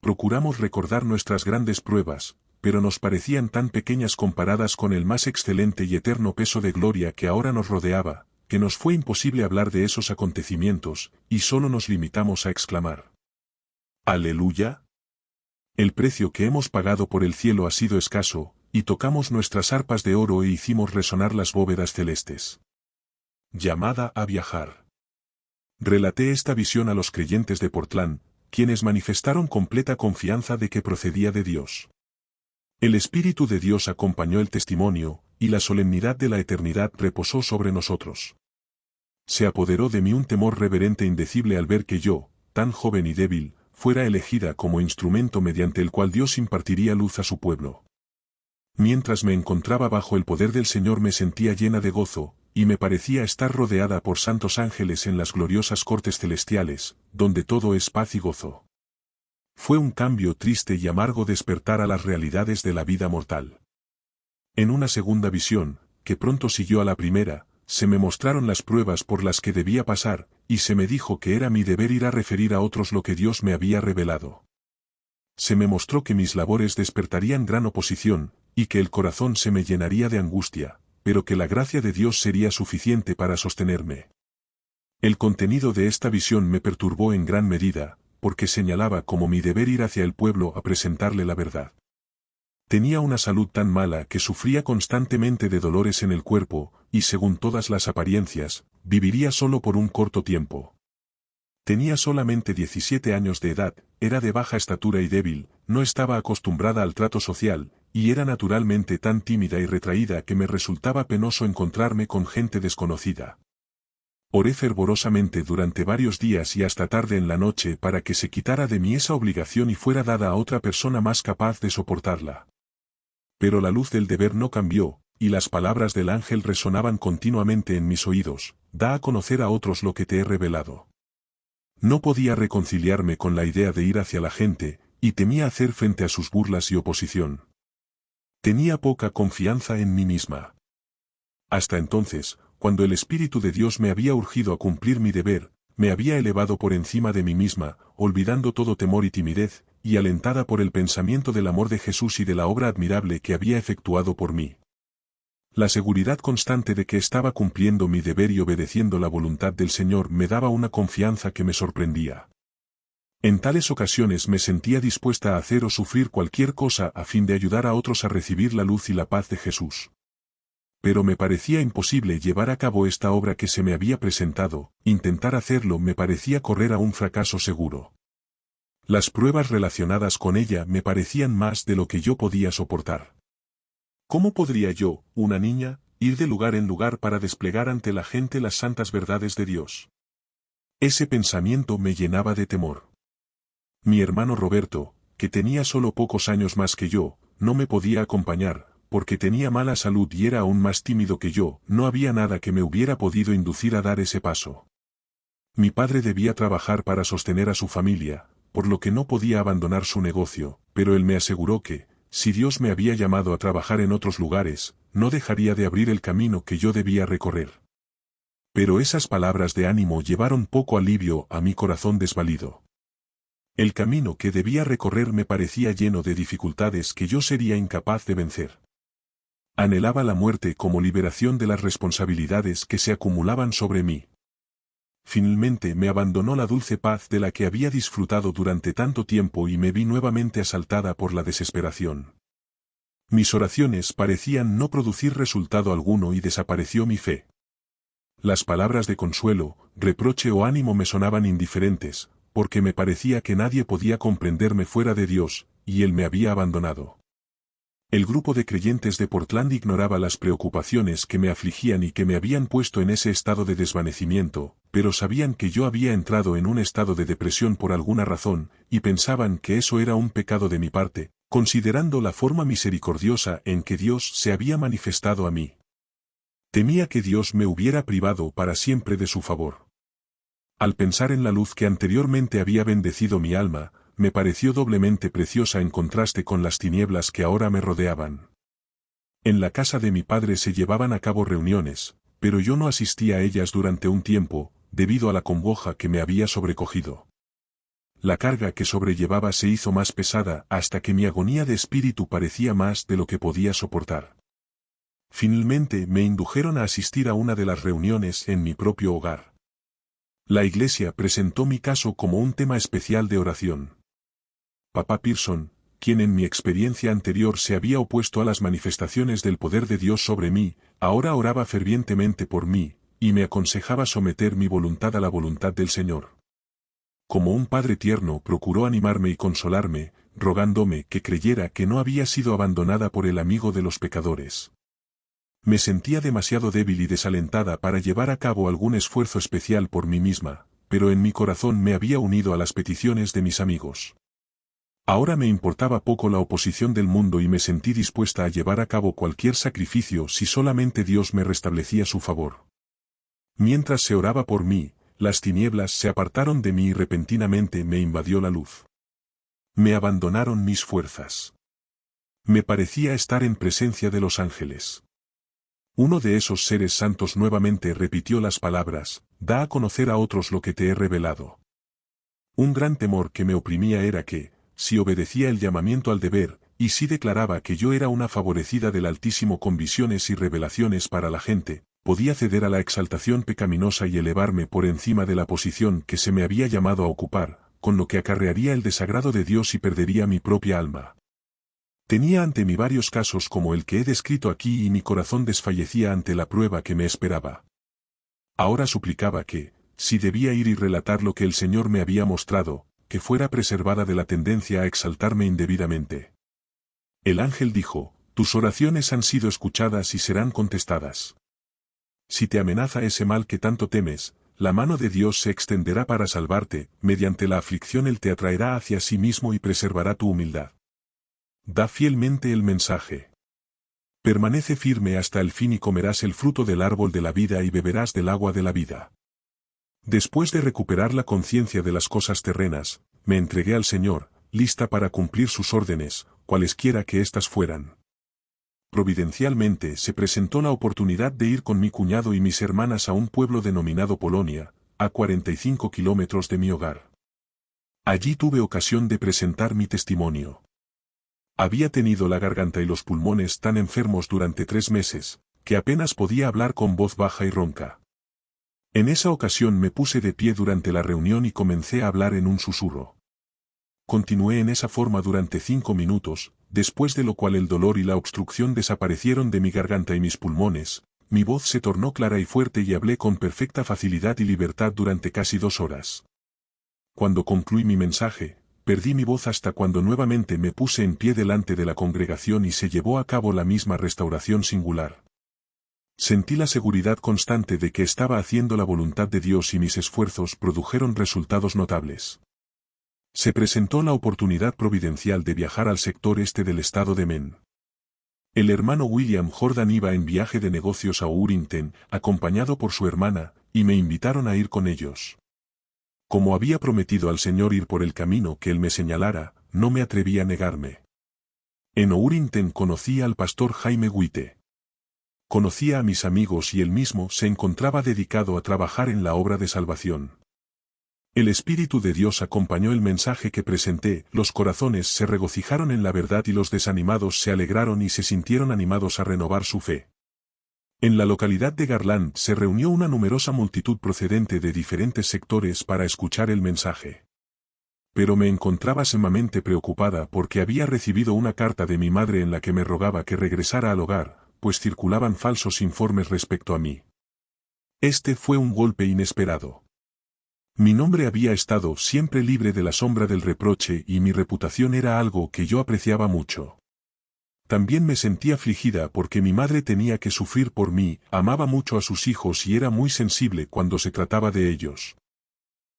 Procuramos recordar nuestras grandes pruebas, pero nos parecían tan pequeñas comparadas con el más excelente y eterno peso de gloria que ahora nos rodeaba, que nos fue imposible hablar de esos acontecimientos, y solo nos limitamos a exclamar: ¡Aleluya! El precio que hemos pagado por el cielo ha sido escaso, y tocamos nuestras arpas de oro e hicimos resonar las bóvedas celestes. Llamada a viajar. Relaté esta visión a los creyentes de Portland, quienes manifestaron completa confianza de que procedía de Dios. El Espíritu de Dios acompañó el testimonio, y la solemnidad de la eternidad reposó sobre nosotros. Se apoderó de mí un temor reverente e indecible al ver que yo, tan joven y débil, fuera elegida como instrumento mediante el cual Dios impartiría luz a su pueblo. Mientras me encontraba bajo el poder del Señor me sentía llena de gozo, y me parecía estar rodeada por santos ángeles en las gloriosas cortes celestiales, donde todo es paz y gozo. Fue un cambio triste y amargo despertar a las realidades de la vida mortal. En una segunda visión, que pronto siguió a la primera, se me mostraron las pruebas por las que debía pasar, y se me dijo que era mi deber ir a referir a otros lo que Dios me había revelado. Se me mostró que mis labores despertarían gran oposición, y que el corazón se me llenaría de angustia, pero que la gracia de Dios sería suficiente para sostenerme. El contenido de esta visión me perturbó en gran medida, porque señalaba como mi deber ir hacia el pueblo a presentarle la verdad. Tenía una salud tan mala que sufría constantemente de dolores en el cuerpo, y según todas las apariencias, viviría solo por un corto tiempo. Tenía solamente 17 años de edad, era de baja estatura y débil, no estaba acostumbrada al trato social, y era naturalmente tan tímida y retraída que me resultaba penoso encontrarme con gente desconocida. Oré fervorosamente durante varios días y hasta tarde en la noche para que se quitara de mí esa obligación y fuera dada a otra persona más capaz de soportarla. Pero la luz del deber no cambió, y las palabras del ángel resonaban continuamente en mis oídos: da a conocer a otros lo que te he revelado. No podía reconciliarme con la idea de ir hacia la gente, y temía hacer frente a sus burlas y oposición. Tenía poca confianza en mí misma. Hasta entonces, cuando el Espíritu de Dios me había urgido a cumplir mi deber, me había elevado por encima de mí misma, olvidando todo temor y timidez, y alentada por el pensamiento del amor de Jesús y de la obra admirable que había efectuado por mí. La seguridad constante de que estaba cumpliendo mi deber y obedeciendo la voluntad del Señor me daba una confianza que me sorprendía. En tales ocasiones me sentía dispuesta a hacer o sufrir cualquier cosa a fin de ayudar a otros a recibir la luz y la paz de Jesús. Pero me parecía imposible llevar a cabo esta obra que se me había presentado, intentar hacerlo me parecía correr a un fracaso seguro. Las pruebas relacionadas con ella me parecían más de lo que yo podía soportar. ¿Cómo podría yo, una niña, ir de lugar en lugar para desplegar ante la gente las santas verdades de Dios? Ese pensamiento me llenaba de temor. Mi hermano Roberto, que tenía solo pocos años más que yo, no me podía acompañar, porque tenía mala salud y era aún más tímido que yo. No había nada que me hubiera podido inducir a dar ese paso. Mi padre debía trabajar para sostener a su familia, por lo que no podía abandonar su negocio, pero él me aseguró que, si Dios me había llamado a trabajar en otros lugares, no dejaría de abrir el camino que yo debía recorrer. Pero esas palabras de ánimo llevaron poco alivio a mi corazón desvalido. El camino que debía recorrer me parecía lleno de dificultades que yo sería incapaz de vencer. Anhelaba la muerte como liberación de las responsabilidades que se acumulaban sobre mí. Finalmente me abandonó la dulce paz de la que había disfrutado durante tanto tiempo y me vi nuevamente asaltada por la desesperación. Mis oraciones parecían no producir resultado alguno y desapareció mi fe. Las palabras de consuelo, reproche o ánimo me sonaban indiferentes, porque me parecía que nadie podía comprenderme fuera de Dios, y Él me había abandonado. El grupo de creyentes de Portland ignoraba las preocupaciones que me afligían y que me habían puesto en ese estado de desvanecimiento, pero sabían que yo había entrado en un estado de depresión por alguna razón, y pensaban que eso era un pecado de mi parte, considerando la forma misericordiosa en que Dios se había manifestado a mí. Temía que Dios me hubiera privado para siempre de su favor. Al pensar en la luz que anteriormente había bendecido mi alma, me pareció doblemente preciosa en contraste con las tinieblas que ahora me rodeaban. En la casa de mi padre se llevaban a cabo reuniones, pero yo no asistí a ellas durante un tiempo, debido a la congoja que me había sobrecogido. La carga que sobrellevaba se hizo más pesada hasta que mi agonía de espíritu parecía más de lo que podía soportar. Finalmente me indujeron a asistir a una de las reuniones en mi propio hogar. La iglesia presentó mi caso como un tema especial de oración. Papá Pearson, quien en mi experiencia anterior se había opuesto a las manifestaciones del poder de Dios sobre mí, ahora oraba fervientemente por mí, y me aconsejaba someter mi voluntad a la voluntad del Señor. Como un padre tierno procuró animarme y consolarme, rogándome que creyera que no había sido abandonada por el amigo de los pecadores. Me sentía demasiado débil y desalentada para llevar a cabo algún esfuerzo especial por mí misma, pero en mi corazón me había unido a las peticiones de mis amigos. Ahora me importaba poco la oposición del mundo y me sentí dispuesta a llevar a cabo cualquier sacrificio si solamente Dios me restablecía su favor. Mientras se oraba por mí, las tinieblas se apartaron de mí y repentinamente me invadió la luz. Me abandonaron mis fuerzas. Me parecía estar en presencia de los ángeles. Uno de esos seres santos nuevamente repitió las palabras: da a conocer a otros lo que te he revelado. Un gran temor que me oprimía era que, si obedecía el llamamiento al deber, y si declaraba que yo era una favorecida del Altísimo con visiones y revelaciones para la gente, podía ceder a la exaltación pecaminosa y elevarme por encima de la posición que se me había llamado a ocupar, con lo que acarrearía el desagrado de Dios y perdería mi propia alma. Tenía ante mí varios casos como el que he descrito aquí y mi corazón desfallecía ante la prueba que me esperaba. Ahora suplicaba que, si debía ir y relatar lo que el Señor me había mostrado, que fuera preservada de la tendencia a exaltarme indebidamente. El ángel dijo: tus oraciones han sido escuchadas y serán contestadas. Si te amenaza ese mal que tanto temes, la mano de Dios se extenderá para salvarte, mediante la aflicción Él te atraerá hacia sí mismo y preservará tu humildad. Da fielmente el mensaje. Permanece firme hasta el fin y comerás el fruto del árbol de la vida y beberás del agua de la vida. Después de recuperar la conciencia de las cosas terrenas, me entregué al Señor, lista para cumplir sus órdenes, cualesquiera que éstas fueran. Providencialmente se presentó la oportunidad de ir con mi cuñado y mis hermanas a un pueblo denominado Polonia, a 45 kilómetros de mi hogar. Allí tuve ocasión de presentar mi testimonio. Había tenido la garganta y los pulmones tan enfermos durante 3 meses, que apenas podía hablar con voz baja y ronca. En esa ocasión me puse de pie durante la reunión y comencé a hablar en un susurro. Continué en esa forma durante 5 minutos, después de lo cual el dolor y la obstrucción desaparecieron de mi garganta y mis pulmones, mi voz se tornó clara y fuerte y hablé con perfecta facilidad y libertad durante casi 2 horas. Cuando concluí mi mensaje, perdí mi voz hasta cuando nuevamente me puse en pie delante de la congregación y se llevó a cabo la misma restauración singular. Sentí la seguridad constante de que estaba haciendo la voluntad de Dios y mis esfuerzos produjeron resultados notables. Se presentó la oportunidad providencial de viajar al sector este del estado de Maine. El hermano William Jordan iba en viaje de negocios a Urinten, acompañado por su hermana, y me invitaron a ir con ellos. Como había prometido al Señor ir por el camino que Él me señalara, no me atreví a negarme. En Urinten conocí al pastor Jaime Witte. Conocía a mis amigos y él mismo se encontraba dedicado a trabajar en la obra de salvación. El Espíritu de Dios acompañó el mensaje que presenté, los corazones se regocijaron en la verdad y los desanimados se alegraron y se sintieron animados a renovar su fe. En la localidad de Garland se reunió una numerosa multitud procedente de diferentes sectores para escuchar el mensaje. Pero me encontraba sumamente preocupada porque había recibido una carta de mi madre en la que me rogaba que regresara al hogar, pues circulaban falsos informes respecto a mí. Este fue un golpe inesperado. Mi nombre había estado siempre libre de la sombra del reproche y mi reputación era algo que yo apreciaba mucho. También me sentí afligida porque mi madre tenía que sufrir por mí, amaba mucho a sus hijos y era muy sensible cuando se trataba de ellos.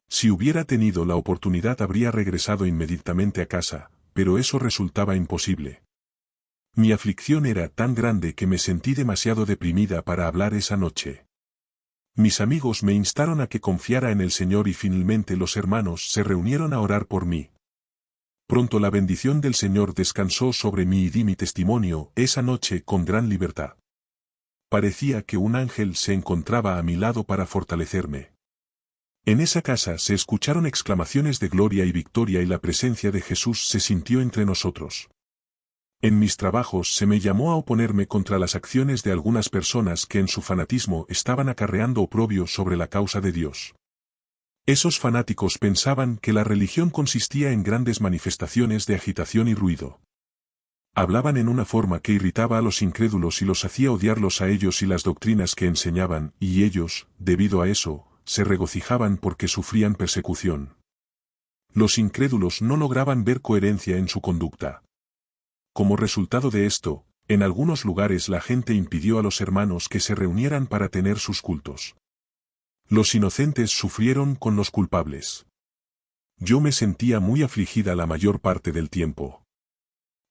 Si hubiera tenido la oportunidad habría regresado inmediatamente a casa, pero eso resultaba imposible. Mi aflicción era tan grande que me sentí demasiado deprimida para hablar esa noche. Mis amigos me instaron a que confiara en el Señor y finalmente los hermanos se reunieron a orar por mí. Pronto la bendición del Señor descansó sobre mí y di mi testimonio esa noche con gran libertad. Parecía que un ángel se encontraba a mi lado para fortalecerme. En esa casa se escucharon exclamaciones de gloria y victoria y la presencia de Jesús se sintió entre nosotros. En mis trabajos se me llamó a oponerme contra las acciones de algunas personas que en su fanatismo estaban acarreando oprobio sobre la causa de Dios. Esos fanáticos pensaban que la religión consistía en grandes manifestaciones de agitación y ruido. Hablaban en una forma que irritaba a los incrédulos y los hacía odiarlos a ellos y las doctrinas que enseñaban, y ellos, debido a eso, se regocijaban porque sufrían persecución. Los incrédulos no lograban ver coherencia en su conducta. Como resultado de esto, en algunos lugares la gente impidió a los hermanos que se reunieran para tener sus cultos. Los inocentes sufrieron con los culpables. Yo me sentía muy afligida la mayor parte del tiempo.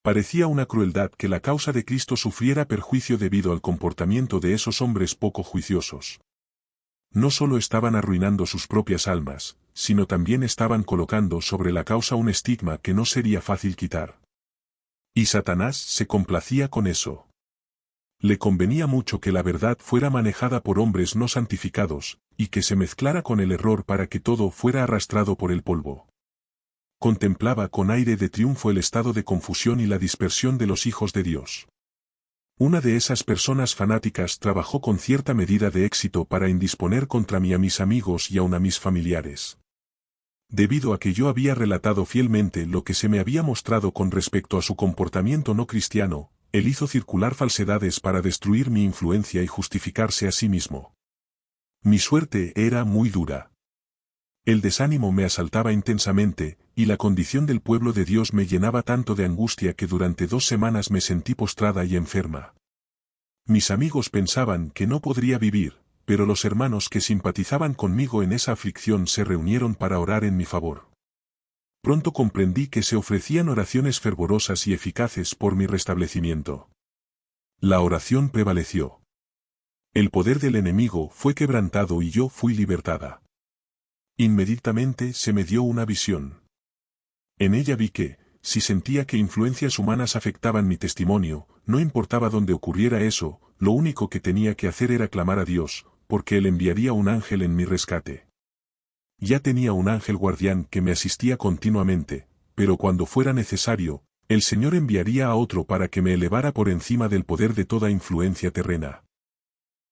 Parecía una crueldad que la causa de Cristo sufriera perjuicio debido al comportamiento de esos hombres poco juiciosos. No solo estaban arruinando sus propias almas, sino también estaban colocando sobre la causa un estigma que no sería fácil quitar. Y Satanás se complacía con eso. Le convenía mucho que la verdad fuera manejada por hombres no santificados, y que se mezclara con el error para que todo fuera arrastrado por el polvo. Contemplaba con aire de triunfo el estado de confusión y la dispersión de los hijos de Dios. Una de esas personas fanáticas trabajó con cierta medida de éxito para indisponer contra mí a mis amigos y aun a mis familiares. Debido a que yo había relatado fielmente lo que se me había mostrado con respecto a su comportamiento no cristiano, él hizo circular falsedades para destruir mi influencia y justificarse a sí mismo. Mi suerte era muy dura. El desánimo me asaltaba intensamente, y la condición del pueblo de Dios me llenaba tanto de angustia que durante 2 semanas me sentí postrada y enferma. Mis amigos pensaban que no podría vivir, pero los hermanos que simpatizaban conmigo en esa aflicción se reunieron para orar en mi favor. Pronto comprendí que se ofrecían oraciones fervorosas y eficaces por mi restablecimiento. La oración prevaleció. El poder del enemigo fue quebrantado y yo fui libertada. Inmediatamente se me dio una visión. En ella vi que, si sentía que influencias humanas afectaban mi testimonio, no importaba dónde ocurriera eso, lo único que tenía que hacer era clamar a Dios, porque Él enviaría un ángel en mi rescate. Ya tenía un ángel guardián que me asistía continuamente, pero cuando fuera necesario, el Señor enviaría a otro para que me elevara por encima del poder de toda influencia terrena.